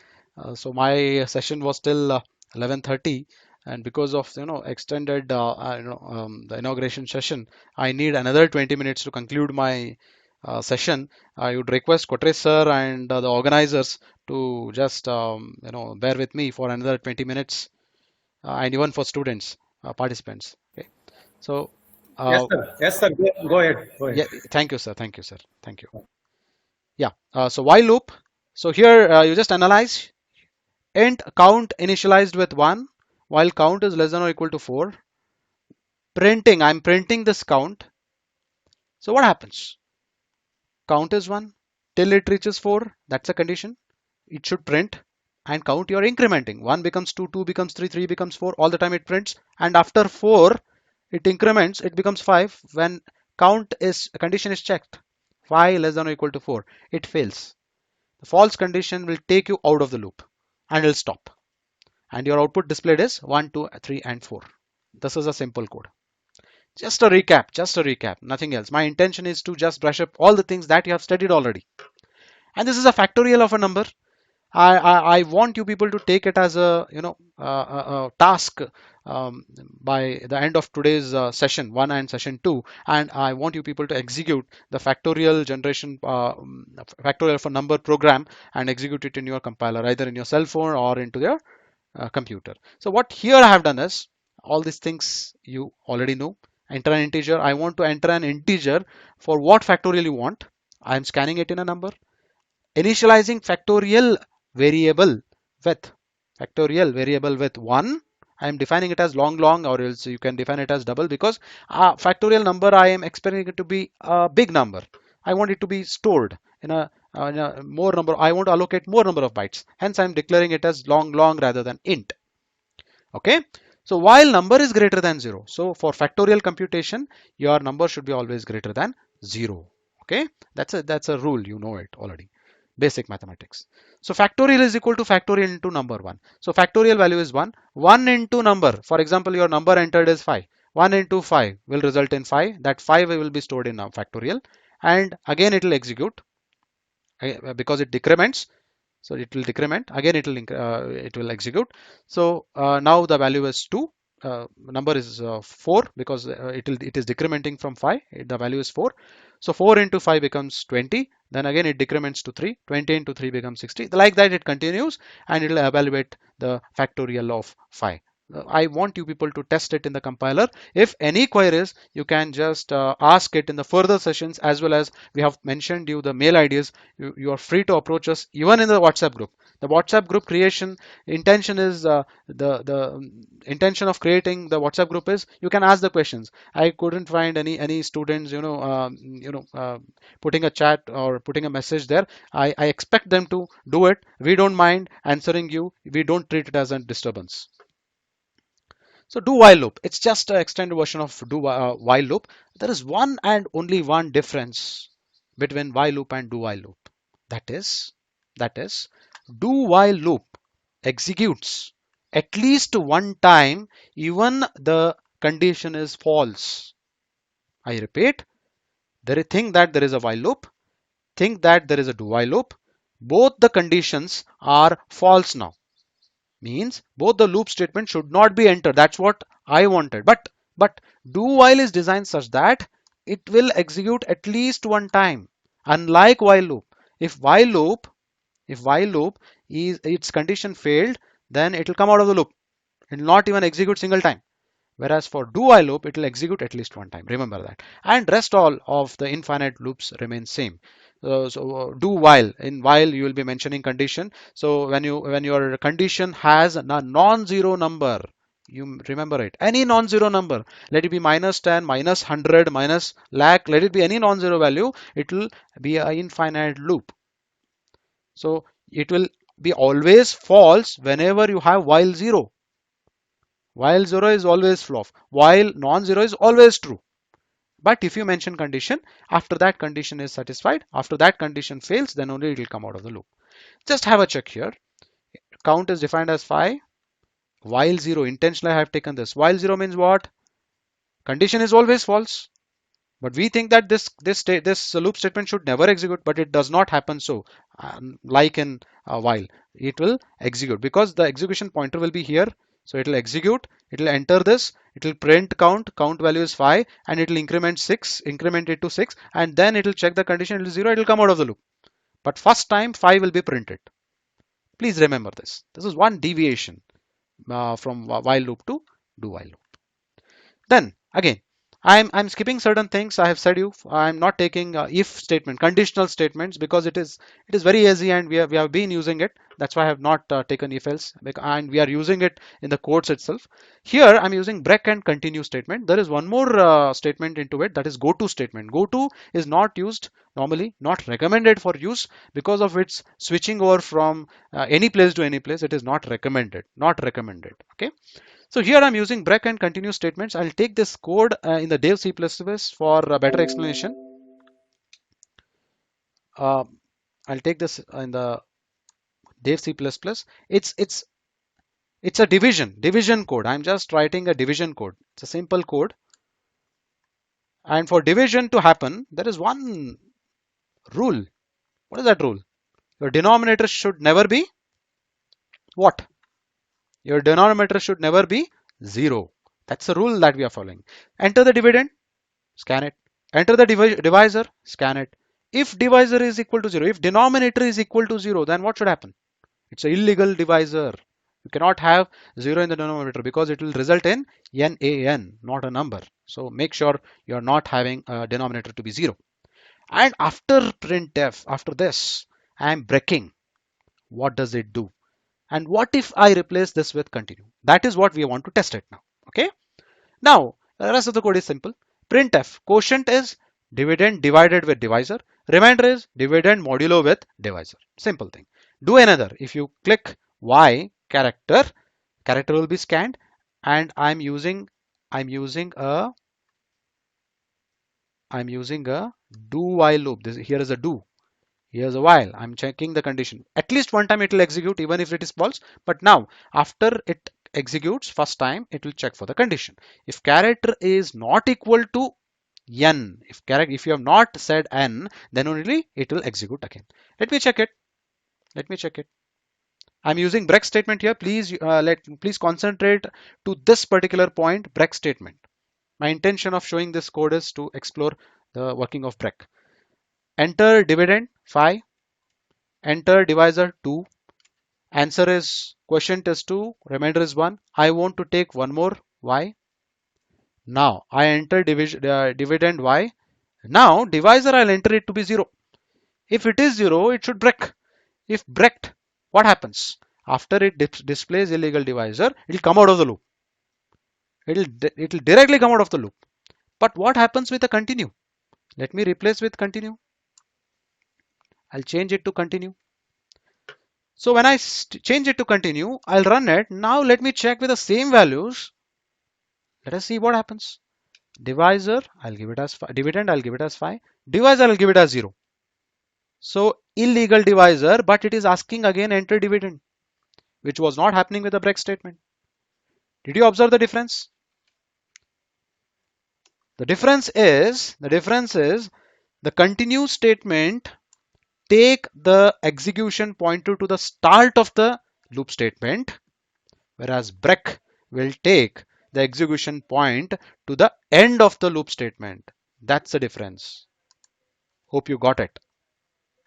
so my session was till 11:30, and because of extended the inauguration session, I need another 20 minutes to conclude my session. I would request Kotre sir and the organizers to just bear with me for another 20 minutes, and even for students participants. Okay, so Yes, uh, sir. Yes, sir. Go ahead. Go yeah, ahead. thank you, sir. Thank you, sir. Thank you. Yeah. So while loop. So here you just analyze int count initialized with 1 while count is less than or equal to 4. Printing, I'm printing this count. So what happens? Count is 1 till it reaches 4. That's a condition. It should print and count you're incrementing. 1 becomes 2, 2 becomes 3, 3 becomes 4. All the time it prints. And after 4, it increments, it becomes 5. When count is, condition is checked, 5 less than or equal to 4, it fails. The false condition will take you out of the loop and it'll stop. And your output displayed is 1, 2, 3, and 4. This is a simple code. Just a recap, nothing else. My intention is to just brush up all the things that you have studied already. And this is a factorial of a number. I want you people to take it as a a task by the end of today's session 1 and session 2, and I want you people to execute the factorial generation factorial of a number program and execute it in your compiler, either in your cell phone or into your computer. So what here I have done is all these things you already know. Enter an integer. I want to enter an integer for what factorial you want. I am scanning it in a number. Initializing with factorial variable with 1. I am defining it as long, or else you can define it as double, because factorial number I am expecting it to be a big number. I want it to be stored in a more number. I want to allocate more number of bytes. Hence, I am declaring it as long rather than int. Okay. So while number is greater than 0, so for factorial computation, your number should be always greater than 0. Okay. That's a rule. You know it already. Basic mathematics. So factorial is equal to factorial into number 1. So factorial value is 1. 1 into number. For example, your number entered is 5. 1 into 5 will result in 5. That 5 will be stored in factorial. And again it will execute because it decrements. So it will decrement again, it will execute. So now the value is 2. Number is 4, because it is decrementing from 5. The value is 4. So 4 into 5 becomes 20. Then again it decrements to 3. 20 into 3 becomes 60. Like that it continues, and it will evaluate the factorial of 5. I want you people to test it in the compiler. If any queries, you can just ask it in the further sessions, as well as we have mentioned you the mail IDs. You are free to approach us even in the WhatsApp group. The WhatsApp group creation intention is the intention of creating the WhatsApp group is you can ask the questions. I couldn't find any students putting a chat or putting a message there. I expect them to do it. We don't mind answering you. We don't treat it as a disturbance. So do while loop, it's just an extended version of do while loop. There is one and only one difference between while loop and do while loop. That is, that is, do while loop executes at least one time even the condition is false. I repeat, think that there is a while loop, think that there is a do while loop. both the conditions are false now. Means both the loop statement should not be entered. That's what I wanted. But do while is designed such that it will execute at least one time. Unlike while loop. If while loop, if while loop is its condition failed, then it will come out of the loop. It will not even execute single time. Whereas for do while loop, it will execute at least one time. Remember that. And rest all of the infinite loops remain same. Do while, in while you will be mentioning condition. So when your condition has a non-zero number, you remember it. Any non-zero number, let it be minus 10, minus 100, minus lakh, let it be any non-zero value, it will be an infinite loop. So it will be always false whenever you have while zero. While 0 is always false, while non-zero is always true. But if you mention condition, after that condition is satisfied, after that condition fails, then only it will come out of the loop. Just have a check here. Count is defined as 5. While 0, intentionally I have taken this. While 0 means what? Condition is always false. But we think that this loop statement should never execute, but it does not happen so. Like in while, it will execute because the execution pointer will be here. So it will execute, it will enter this, it will print count value is 5, and it will increment it to 6, and then it will check the condition, it will 0, it will come out of the loop. But first time 5 will be printed. Please remember this. This is one deviation from while loop to do while loop. Then again, I'm skipping certain things. I have said you I'm not taking if statement, conditional statements, because it is very easy and we have been using it. That's why I have not taken if else, and we are using it in the codes itself. Here I'm using break and continue statement. There is one more statement into it, that is go to statement. Go to is not used normally, not recommended for use because of its switching over from any place to any place. It is not recommended, not recommended. Okay. So here I'm using break and continue statements. I'll take this code in the Dev C++ for a better explanation. Uh, I'll take this in the Dev C++. It's a division code. I'm just writing a division code. It's a simple code. And for division to happen, there is one rule. What is that rule? Your denominator should never be what? Your denominator should never be 0. That's the rule that we are following. Enter the dividend, scan it. Enter the divisor, scan it. If divisor is equal to 0, if denominator is equal to 0, then what should happen? It's an illegal divisor. You cannot have 0 in the denominator because it will result in NaN, not a number. So make sure you're not having a denominator to be 0. And after printf, after this, I am breaking. What does it do? And what if I replace this with continue? That is what we want to test it now. Okay. Now, the rest of the code is simple. Printf, quotient is dividend divided with divisor. Remainder is dividend modulo with divisor. Simple thing. Do another. If you click Y character will be scanned, and I'm using a do while loop. Here is a do. Here's a while. I'm checking the condition. At least one time it will execute even if it is false. But now after it executes first time, it will check for the condition. If character is not equal to n, if you have not said n, then only it will execute again. Let me check it. I'm using break statement here. Please concentrate to this particular point, break statement. My intention of showing this code is to explore the working of break. Enter dividend 5. Enter divisor 2. Answer is quotient is 2, remainder is 1. I want to take one more y. Now I enter dividend y. Now divisor I'll enter it to be 0. If it is 0, it should break. If breaked, what happens? After it displays illegal divisor, it will come out of the loop. It will directly come out of the loop. But what happens with the continue? Let me replace with continue. I'll change it to continue. So when I change it to continue, I'll run it. Now let me check with the same values. Let us see what happens. Divisor, I'll give it as 5. Dividend, I'll give it as 5. Divisor, I'll give it as 0. So illegal divisor, but it is asking again enter dividend, which was not happening with the break statement. Did you observe the difference? The difference is the continue statement take the execution pointer to the start of the loop statement, whereas break will take the execution point to the end of the loop statement. That's the difference. Hope you got it.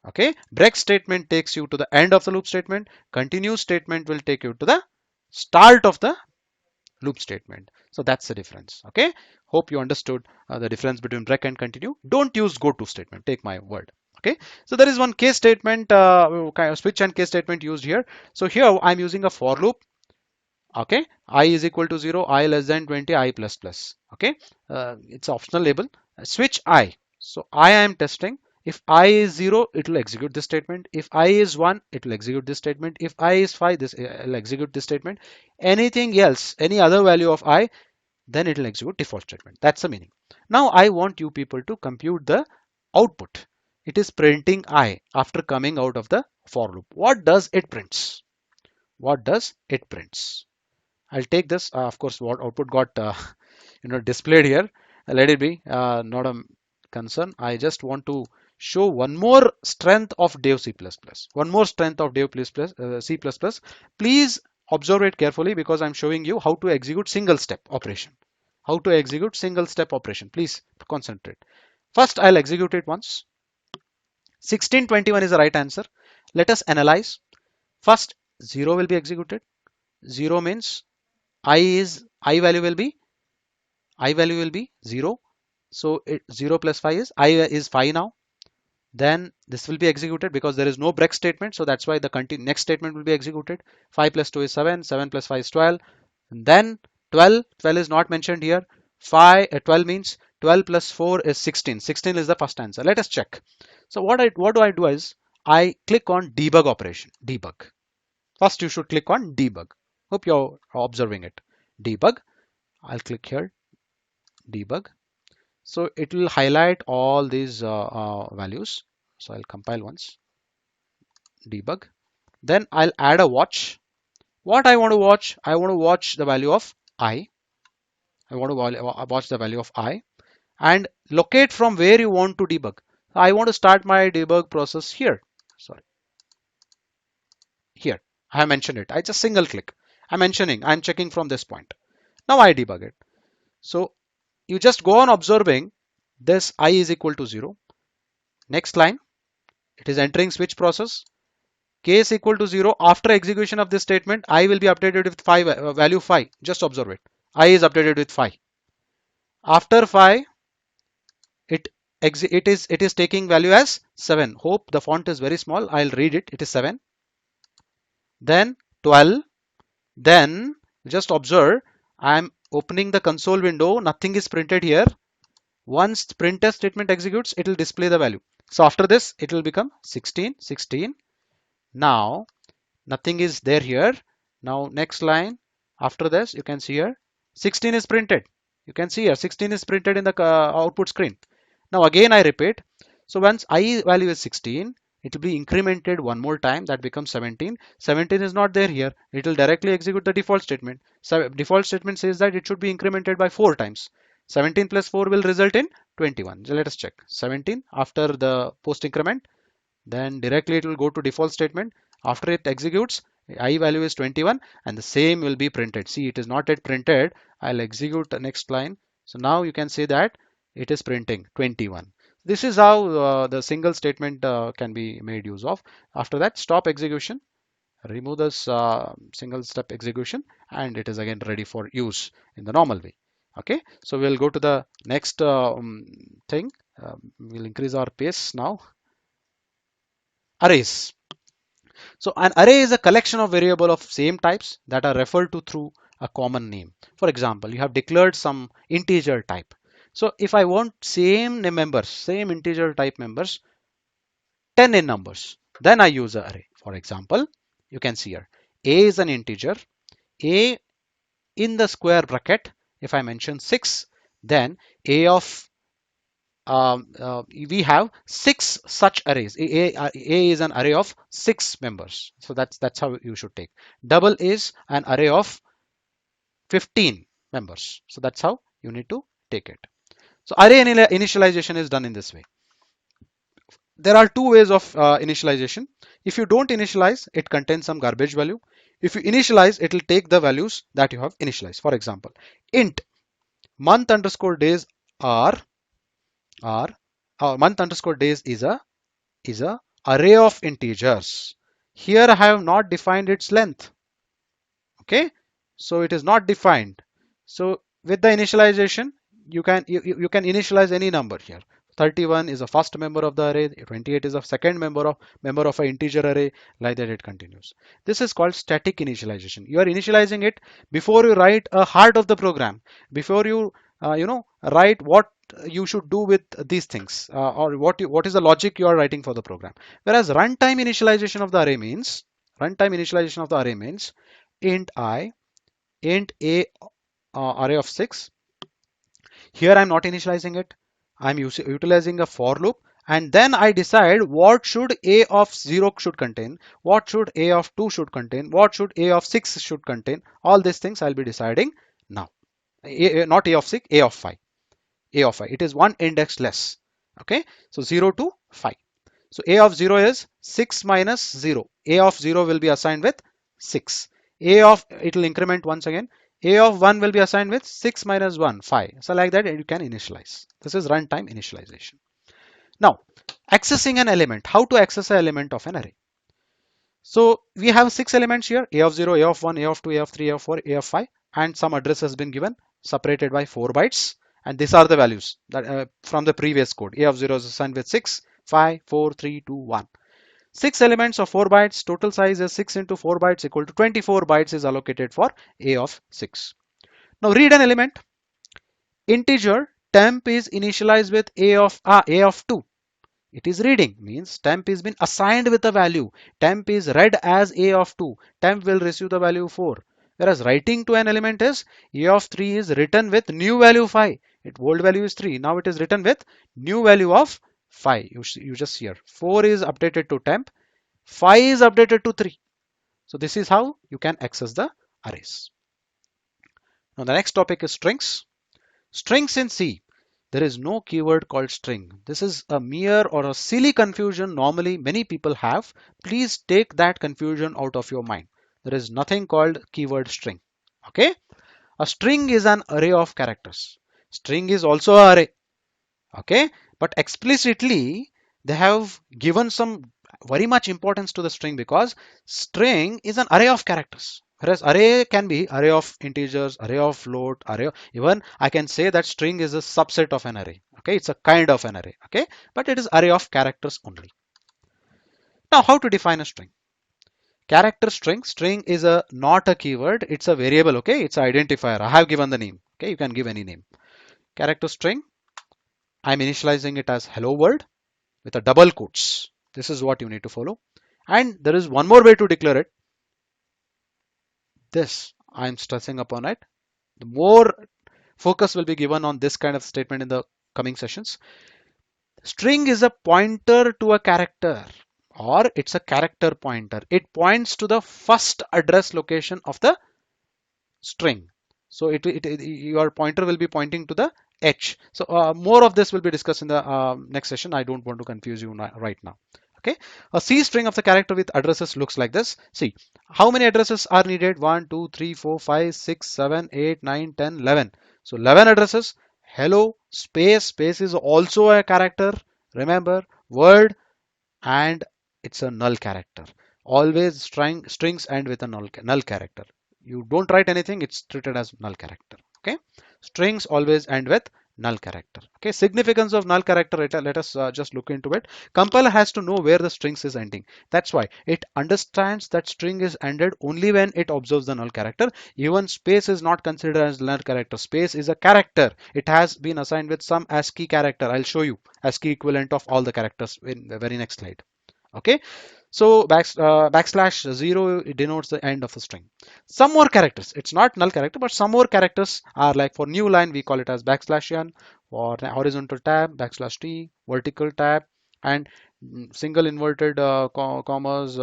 Okay, break statement takes you to the end of the loop statement. Continue statement will take you to the start of the loop statement. So that's the difference. Okay, hope you understood the difference between break and continue. Don't use go to statement, take my word. Okay, so there is one case statement, kind of switch and case statement used here. So here I'm using a for loop. Okay, I is equal to 0, I less than 20, I plus plus. Okay, it's optional label. Switch I. So I am testing. If I is 0, it will execute this statement. If I is 1, it will execute this statement. If I is 5, this will execute this statement. Anything else, any other value of I, then it will execute default statement. That's the meaning. Now I want you people to compute the output. It is printing I after coming out of the for loop. What does it prints? What does it prints? I'll take this. Of course, what output got displayed here. Let it be. Not a concern. I just want to show one more strength of Dev C++. One more strength of Dev C++. Please observe it carefully because I'm showing you how to execute single step operation. How to execute single step operation. Please concentrate. First, I'll execute it once. 1621 is the right answer. Let us analyze. First, 0 will be executed. 0 means I value will be 0. So 0 plus 5 is I is 5 now. Then this will be executed because there is no break statement. So that's why the next statement will be executed. 5 plus 2 is 7. 7 plus 5 is 12. And then 12. 12 is not mentioned here. 12 means 12 plus 4 is 16. 16 is the first answer. Let us check. So what do I do is I click on debug operation. Debug. First you should click on debug. Hope you're observing it. Debug. I'll click here. Debug. So it will highlight all these values. So I'll compile once. Debug. Then I'll add a watch. What I want to watch? I want to watch the value of I. I want to watch the value of I and locate from where you want to debug. I want to start my debug process here. Sorry, here. I have mentioned it. I just single click. I'm checking from this point. Now I debug it. So you just go on observing this I is equal to 0. Next line, it is entering switch process. K is equal to 0. After execution of this statement, I will be updated with 5 value 5. Just observe it. I is updated with 5. After 5, it is taking value as 7. Hope the font is very small. I'll read it. It is 7. Then 12. Then just observe. I'm opening the console window. Nothing is printed here. Once printf statement executes, it will display the value. So after this, it will become 16, 16. Now nothing is there here. Now next line, after this you can see here 16 is printed. You can see here 16 is printed in the output screen. Now again I repeat. So once I value is 16, it will be incremented one more time, that becomes 17. 17 is not there here. It will directly execute the default statement. So default statement says that it should be incremented by 4 times. 17 plus 4 will result in 21. So let us check. 17 after the post increment, then directly it will go to default statement. After it executes, I value is 21 and the same will be printed. See, it is not yet printed. I'll execute the next line. So now you can see that it is printing 21. This is how the single statement can be made use of. After that, stop execution, remove this single step execution, and it is again ready for use in the normal way. Okay, so we'll go to the next thing. We'll increase our pace now. Arrays. So an array is a collection of variables of same types that are referred to through a common name. For example, you have declared some integer type. So if I want same name members, same integer type members, 10 in numbers, then I use an array. For example, you can see here, a is an integer, a in the square bracket, if I mention 6, then a of we have 6 such arrays. A is an array of 6 members. So that's how you should take. Double is an array of 15 members. So that's how you need to take it. So array initialization is done in this way. there are two ways of initialization. If you don't initialize, it contains some garbage value. If you initialize, it will take the values that you have initialized. For example, int month underscore days are are month underscore days is a array of integers. Here I have not defined its length. Okay, so it is not defined. So with the initialization, you can initialize any number here. 31 is a first member of the array, 28 is a second member of an integer array, like that it continues. This is called static initialization. You are initializing it before you write a heart of the program, before you write what you should do with these things, or what is the logic you are writing for the program. Whereas runtime initialization of the array means int I, int a, array of 6. Here I'm not initializing it. I'm utilizing a for loop, and then I decide what should a of 0 should contain, what should a of 2 should contain, what should a of 6 should contain. All these things I'll be deciding now. Not a of 6, a of 5. A of 5. It is one index less. Okay, so 0 to 5. So a of 0 is 6 minus 0. A of 0 will be assigned with 6. A of, it will increment once again. A of 1 will be assigned with 6 minus 1, 5. So like that you can initialize. This is runtime initialization. Now, accessing an element. How to access an element of an array? So we have 6 elements here: a of 0, a of 1, a of 2, a of 3, a of 4, a of 5, and some address has been given separated by 4 bytes. And these are the values that from the previous code. A of 0 is assigned with 6, 5, 4, 3, 2, 1. 6 elements of 4 bytes. Total size is 6 into 4 bytes equal to 24 bytes is allocated for a of 6. Now read an element. Integer temp is initialized with a of 2. It is reading, means temp is been assigned with a value. Temp is read as a of 2. Temp will receive the value 4. Whereas writing to an element is a of 3 is written with new value 5. Its old value is 3. Now it is written with new value of 5. You just see here. 4 is updated to temp. 5 is updated to 3. So this is how you can access the arrays. Now the next topic is strings. Strings in C. There is no keyword called string. This is a mere or a silly confusion normally many people have. Please take that confusion out of your mind. There is nothing called keyword string. Okay? A string is an array of characters. String is also an array. Okay, but explicitly they have given some very much importance to the string, because string is an array of characters, whereas array can be array of integers, array of float, even I can say that string is a subset of an array. Okay, it's a kind of an array. Okay, but it is array of characters only. Now how to define a string? Character string is a not a keyword, it's a variable. Okay, it's an identifier. I have given the name. Okay, you can give any name. Character string, I'm initializing it as hello world with a double quotes. This is what you need to follow. And there is one more way to declare it. This, I'm stressing upon it. The more focus will be given on this kind of statement in the coming sessions. String is a pointer to a character, or it's a character pointer. It points to the first address location of the string. So your pointer will be pointing to the H. So more of this will be discussed in the next session. I don't want to confuse you right now. Okay, a C string of the character with addresses looks like this. See, how many addresses are needed? 1, 2, 3, 4, 5, 6, 7, 8, 9, 10, 11. So 11 addresses. Hello, space is also a character. Remember, word, and it's a null character. Always strings end with a null character. You don't write anything, it's treated as null character. Okay, strings always end with null character. Okay, significance of null character, let us just look into it. Compiler has to know where the strings is ending. That's why it understands that string is ended only when it observes the null character. Even space is not considered as null character. Space is a character. It has been assigned with some ASCII character. I'll show you ASCII equivalent of all the characters in the very next slide. Okay, so backslash 0 denotes the end of the string. Some more characters, it's not null character, but some more characters are like, for new line we call it as backslash n, for horizontal tab backslash t, vertical tab, and single inverted commas,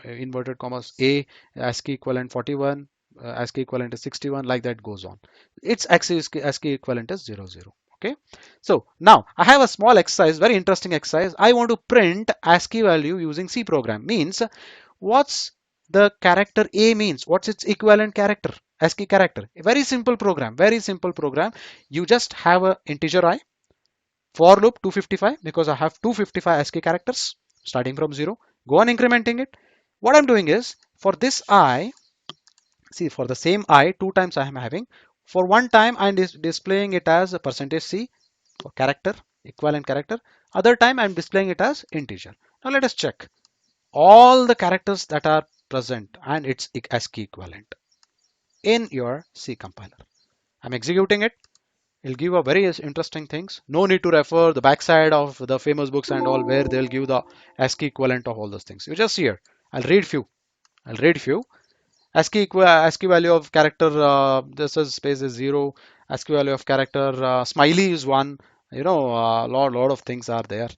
inverted commas a, ASCII equivalent 41, ASCII equivalent is 61, like that goes on. Its ASCII equivalent is 00. Okay, so now I have a small exercise, very interesting exercise. I want to print ASCII value using C program. Means what's the character A means, what's its equivalent character, ASCII character. A very simple program, very simple program. You just have a integer I, for loop 255, because I have 255 ASCII characters starting from 0. Go on incrementing it. What I'm doing is, for this I, see, for the same I, two times I am having. For one time I'm displaying it as a percentage C for character, equivalent character. Other time I'm displaying it as integer. Now let us check all the characters that are present and its ASCII equivalent in your C compiler. I'm executing it. It'll give a very interesting things. No need to refer the backside of the famous books and all, where they'll give the ASCII equivalent of all those things. You just here. I'll read few. I'll read few. ASCII value of character, this is space is 0. ASCII value of character, smiley is 1. Lot of things are there.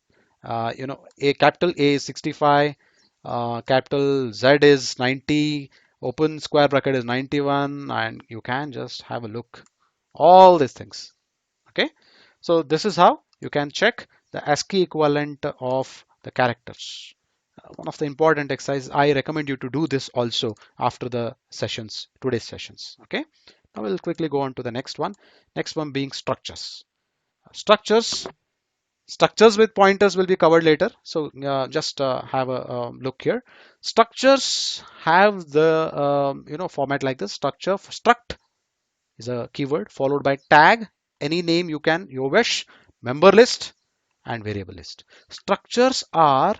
A capital A is 65, capital Z is 90, open square bracket is 91, and you can just have a look. All these things. Okay, so this is how you can check the ASCII equivalent of the characters. One of the important exercises, I recommend you to do this also after the sessions, today's sessions. Okay, now we'll quickly go on to the next one. Next one being structures. Structures, structures with pointers will be covered later. So just have a look here. Structures have the format like this. Struct is a keyword followed by tag, any name you wish, member list, and variable list. Structures are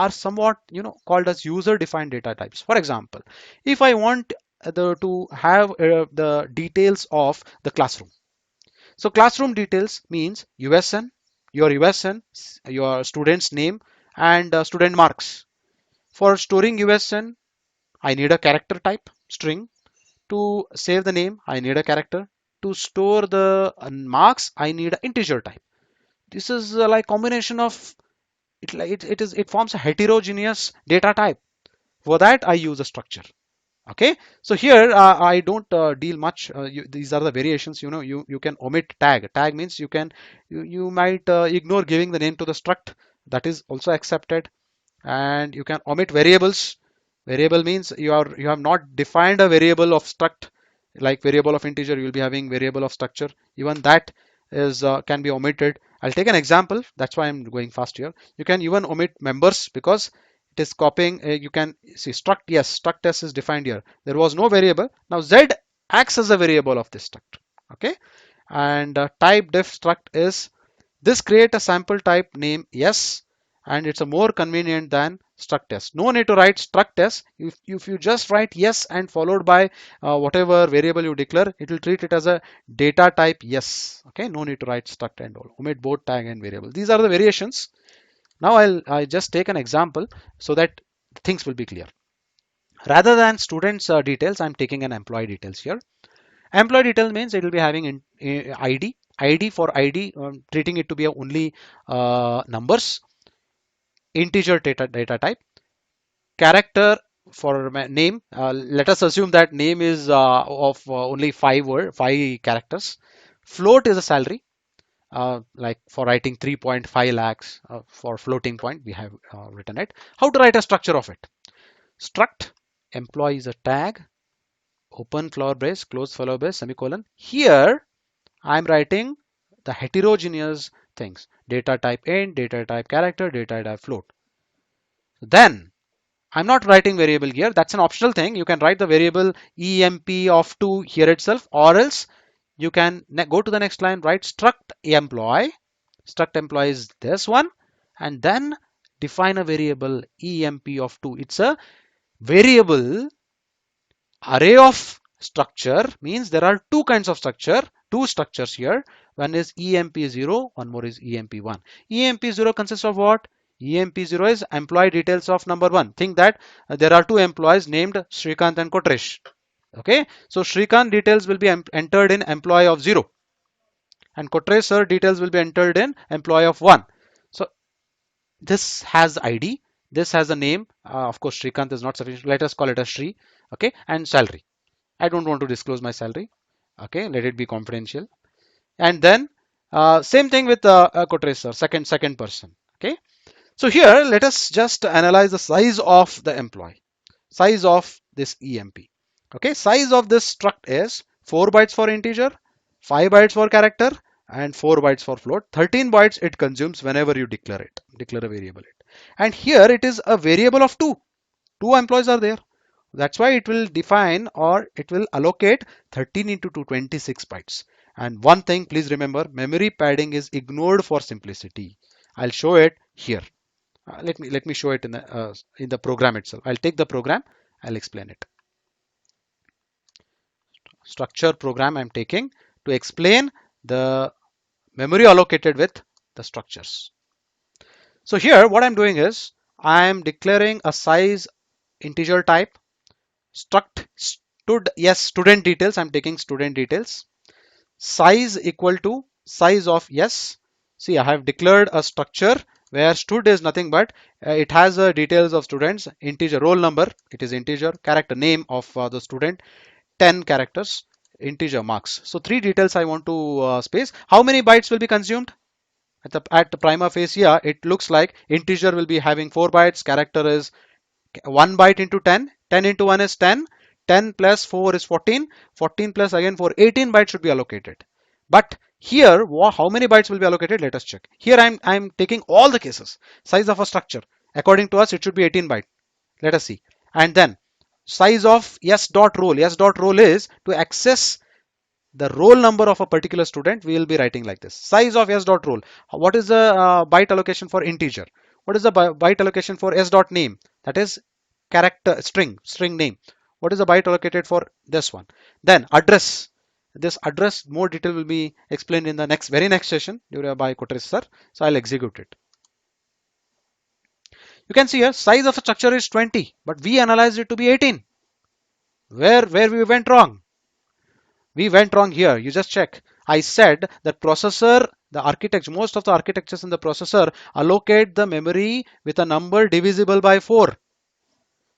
somewhat called as user defined data types. For example, if I want to have the details of the classroom. So classroom details means USN, your USN, your student's name, and student marks. For storing USN, I need a character type string. To save the name, I need a character. To store the marks, I need an integer type. This is like combination of it forms a heterogeneous data type. For that, I use a structure. Okay, so here I don't deal much. These are the variations. You can omit tag. Tag means you might ignore giving the name to the struct. That is also accepted. And you can omit variables. Variable means you have not defined a variable of struct, like variable of integer. You will be having variable of structure. Even that is can be omitted. I'll take an example. That's why I'm going fast here. You can even omit members because it is copying. You can see struct. Yes, struct s is defined here. There was no variable. Now z acts as a variable of this struct. Okay, and type def struct is this create a sample type name yes, and it's a more convenient than struct s. No need to write struct s. If you just write yes and followed by whatever variable you declare, it will treat it as a data type yes. Okay, no need to write struct and all. Omit both tag and variable. These are the variations. Now I just take an example so that things will be clear. Rather than students details, I'm taking an employee details here. Employee detail means it will be having ID. ID for ID, treating it to be only numbers. Integer data type. Character for name. Let us assume that name is of only five characters. Float is a salary. Like for writing 3.5 lakhs for floating point, we have written it. How to write a structure of it? Struct employee is a tag. Open flower brace, close flower brace, semicolon. Here I'm writing the heterogeneous things. Data type int, data type character, data type float. Then I'm not writing variable here. That's an optional thing. You can write the variable emp of 2 here itself, or else you can go to the next line, write struct employee. Struct employee is this one, and then define a variable emp of 2. It's a variable array of structure, means there are two kinds of structure, two structures here. One is emp0, one more is emp1. emp0 consists of what? emp0 is employee details of number 1. Think that there are two employees named Shrikant and Kotresh. Okay, so Shrikant details will be entered in employee of 0, and Kotresh sir details will be entered in employee of 1. So this has ID, this has a name. Of course Shrikant is not sufficient, let us call it a Shri. Okay, and salary. I don't want to disclose my salary. Okay, let it be confidential. And then Same thing with quotracer, second person. Okay. So here, let us just analyze the size of the employee, size of this EMP. Okay, size of this struct is 4 bytes for integer, 5 bytes for character, and 4 bytes for float. 13 bytes it consumes whenever you declare a variable it. And here it is a variable of 2. 2 employees are there. That's why it will define or it will allocate 13 into 226 bytes. And one thing, please remember, memory padding is ignored for simplicity. I'll show it here. Let me show it in the program itself. I'll take the program. I'll explain it. Structure program I'm taking to explain the memory allocated with the structures. So here what I'm doing is I'm declaring a size integer type struct student details. I'm taking student details. Size equal to size of yes. See, I have declared a structure where stud is nothing but it has details of students, integer roll number, it is integer, character name of the student, 10 characters, integer marks. So three details I want to space. How many bytes will be consumed? At the prima facie, it looks like integer will be having 4 bytes, character is 1 byte into 10, 10 into 1 is 10, 10 plus 4 is 14, 14 plus again 4, 18 bytes should be allocated. But here, how many bytes will be allocated? Let us check. Here I'm taking all the cases. Size of a structure. According to us, it should be 18 byte. Let us see. And then size of yes dot roll. Yes dot roll is to access the roll number of a particular student. We will be writing like this. Size of s dot roll. What is the byte allocation for integer? What is the byte allocation for s dot name? That is character string name. What is the byte allocated for this one? Then address. This address more detail will be explained in the very next session by Kotris sir. So I'll execute it. You can see here size of a structure is 20, but we analyzed it to be 18. Where we went wrong? We went wrong here. You just check. I said that processor, the architecture, most of the architectures in the processor allocate the memory with a number divisible by 4.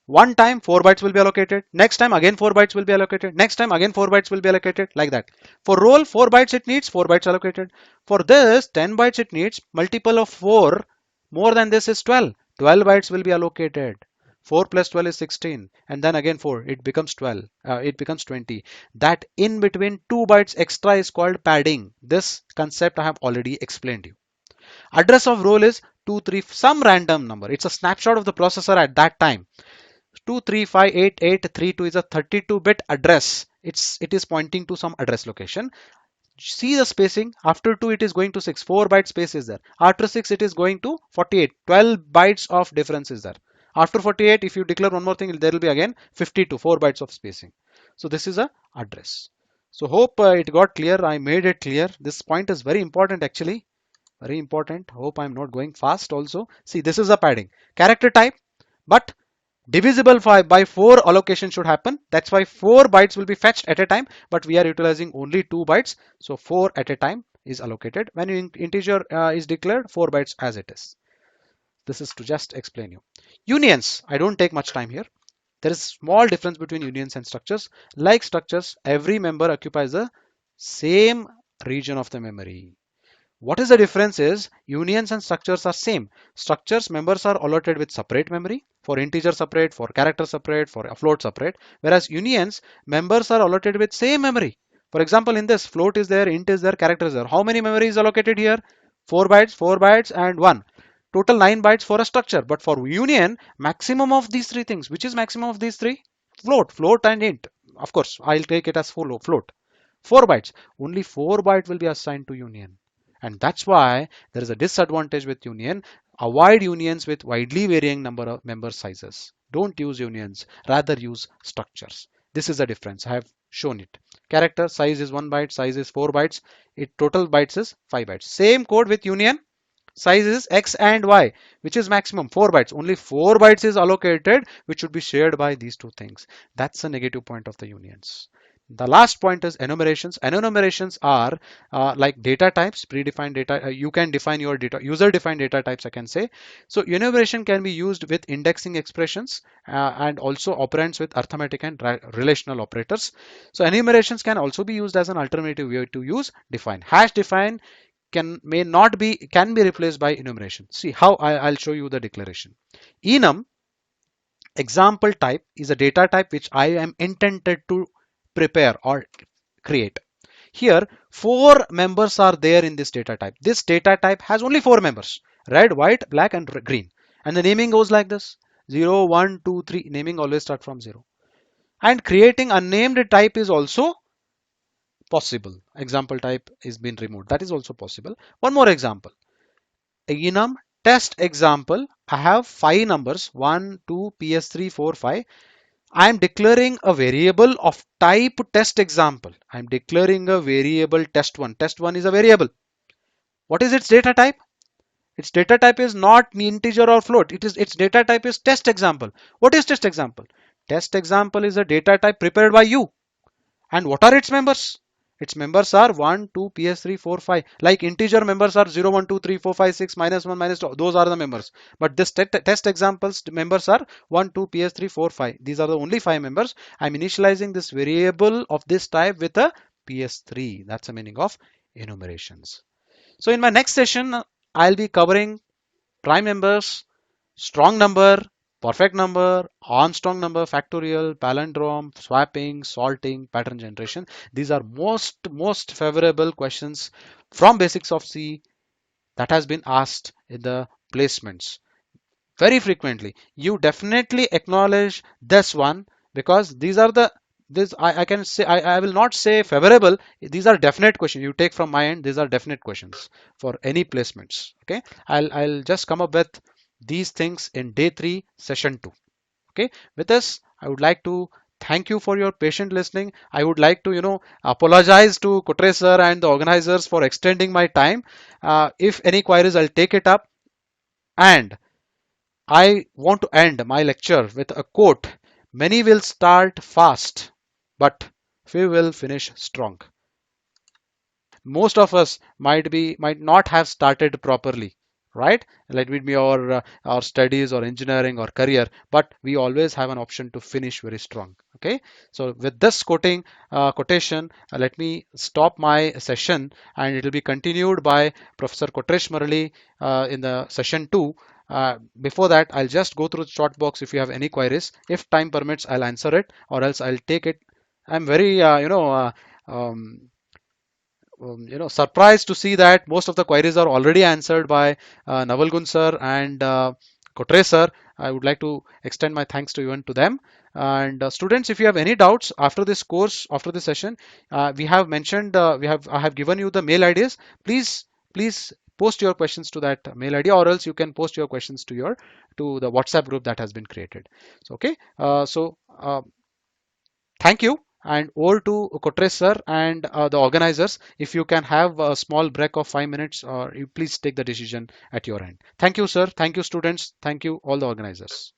One time 4 bytes will be allocated. Next time again 4 bytes will be allocated. Next time again 4 bytes will be allocated, like that. For roll 4 bytes it needs 4 bytes allocated. For this 10 bytes it needs multiple of 4. More than this is 12. 12 bytes will be allocated. 4 plus 12 is 16, and then again 4, it becomes 12, it becomes 20. That in between 2 bytes extra is called padding. This concept I have already explained you. Address of roll is 23, some random number. It's a snapshot of the processor at that time. 2358832 is a 32-bit address. It is pointing to some address location. See the spacing. After 2 it is going to 6, 4 byte space is there. After 6 it is going to 48, 12 bytes of difference is there. After 48, if you declare one more thing, there will be again 52, 4 bytes of spacing. So this is a address. So hope it got clear. I made it clear. This point is very important actually. Very important. Hope I'm not going fast also. See, this is a padding. Character type, but divisible by 4 allocation should happen. That's why 4 bytes will be fetched at a time, but we are utilizing only 2 bytes. So 4 at a time is allocated. When integer is declared, 4 bytes as it is. This is to just explain you. Unions, I don't take much time here. There is small difference between unions and structures. Like structures, every member occupies the same region of the memory. What is the difference is unions and structures are same. Structures members are allotted with separate memory, for integer separate, for character separate, for a float separate, whereas unions members are allotted with same memory. For example, in this float is there, int is there, character is there. How many memory is allocated here? 4 bytes and 1. Total 9 bytes for a structure, but for union maximum of these three things. Which is maximum of these three? Float and int. Of course, I'll take it as float. 4 bytes. Only 4 bytes will be assigned to union. And that's why there is a disadvantage with union. Avoid unions with widely varying number of member sizes. Don't use unions, rather use structures. This is the difference. I have shown it. Character size is 1 byte, size is 4 bytes. It total bytes is 5 bytes. Same code with union. Size is x and y, which is maximum 4 bytes. Only 4 bytes is allocated, which should be shared by these two things. That's a negative point of the unions. The last point is enumerations. Enumerations are like data types, predefined data. You can define your data, user-defined data types, I can say. So enumeration can be used with indexing expressions and also operands with arithmetic and relational operators. So enumerations can also be used as an alternative way to use define. Hash define can be replaced by enumeration. See how I'll show you the declaration. Enum example type is a data type which I am intended to prepare or create. Here, four members are there in this data type. This data type has only four members: red, white, black, and green. And the naming goes like this: 0, 1, 2, 3. Naming always start from 0. And creating unnamed type is also possible. Example type is been removed. That is also possible. One more example. Enum test example. I have five numbers: 1, 2, PS3, 4, 5. I am declaring a variable of type test example. I am declaring a variable test1. Test1 is a variable. What is its data type? Its data type is not integer or float. Its data type is test example. What is test example? Test example is a data type prepared by you. And what are its members? Its members are 1, 2, PS3, 4, 5. Like integer members are 0, 1, 2, 3, 4, 5, 6, minus 1, minus 2. Those are the members. But this test examples members are 1, 2, PS3, 4, 5. These are the only 5 members. I'm initializing this variable of this type with a PS3. That's the meaning of enumerations. So in my next session, I'll be covering prime members, strong number, perfect number, Armstrong number, factorial, palindrome, swapping, sorting, pattern generation. These are most favorable questions from basics of C that has been asked in the placements very frequently. You definitely acknowledge this one, because these are the this I can say I will not say favorable. These are definite questions you take from my end. These are definite questions for any placements. Okay, I'll just come up with these things in day 3 session 2. Okay, with this I would like to thank you for your patient listening. I would like to apologize to Kotre sir and the organizers for extending my time. If any queries, I'll take it up. And I want to end my lecture with a quote: many will start fast, but few will finish strong. Most of us might not have started properly, right? Let it be our studies or engineering or career, but we always have an option to finish very strong. Okay, so with this quotation, let me stop my session, and it will be continued by Professor Kotresh Murali in the session 2. Before that, I'll just go through the chat box. If you have any queries, if time permits, I'll answer it, or else I'll take it. I'm very um, surprised to see that most of the queries are already answered by Navalgun sir and Kotre sir. I would like to extend my thanks to even to them. And students, if you have any doubts after this course, after this session, we have mentioned, I have given you the mail IDs. Please post your questions to that mail ID, or else you can post your questions to the WhatsApp group that has been created. So okay, thank you, and over to Kotres sir and the organizers. If you can have a small break of 5 minutes, or you please take the decision at your end. Thank you, sir. Thank you, students. Thank you, all the organizers.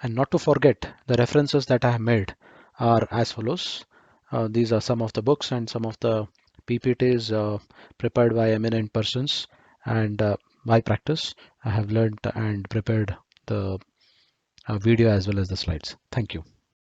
And not to forget, the references that I have made are as follows. These are some of the books and some of the PPTs prepared by eminent persons, and by practice, I have learned and prepared the video as well as the slides. Thank you.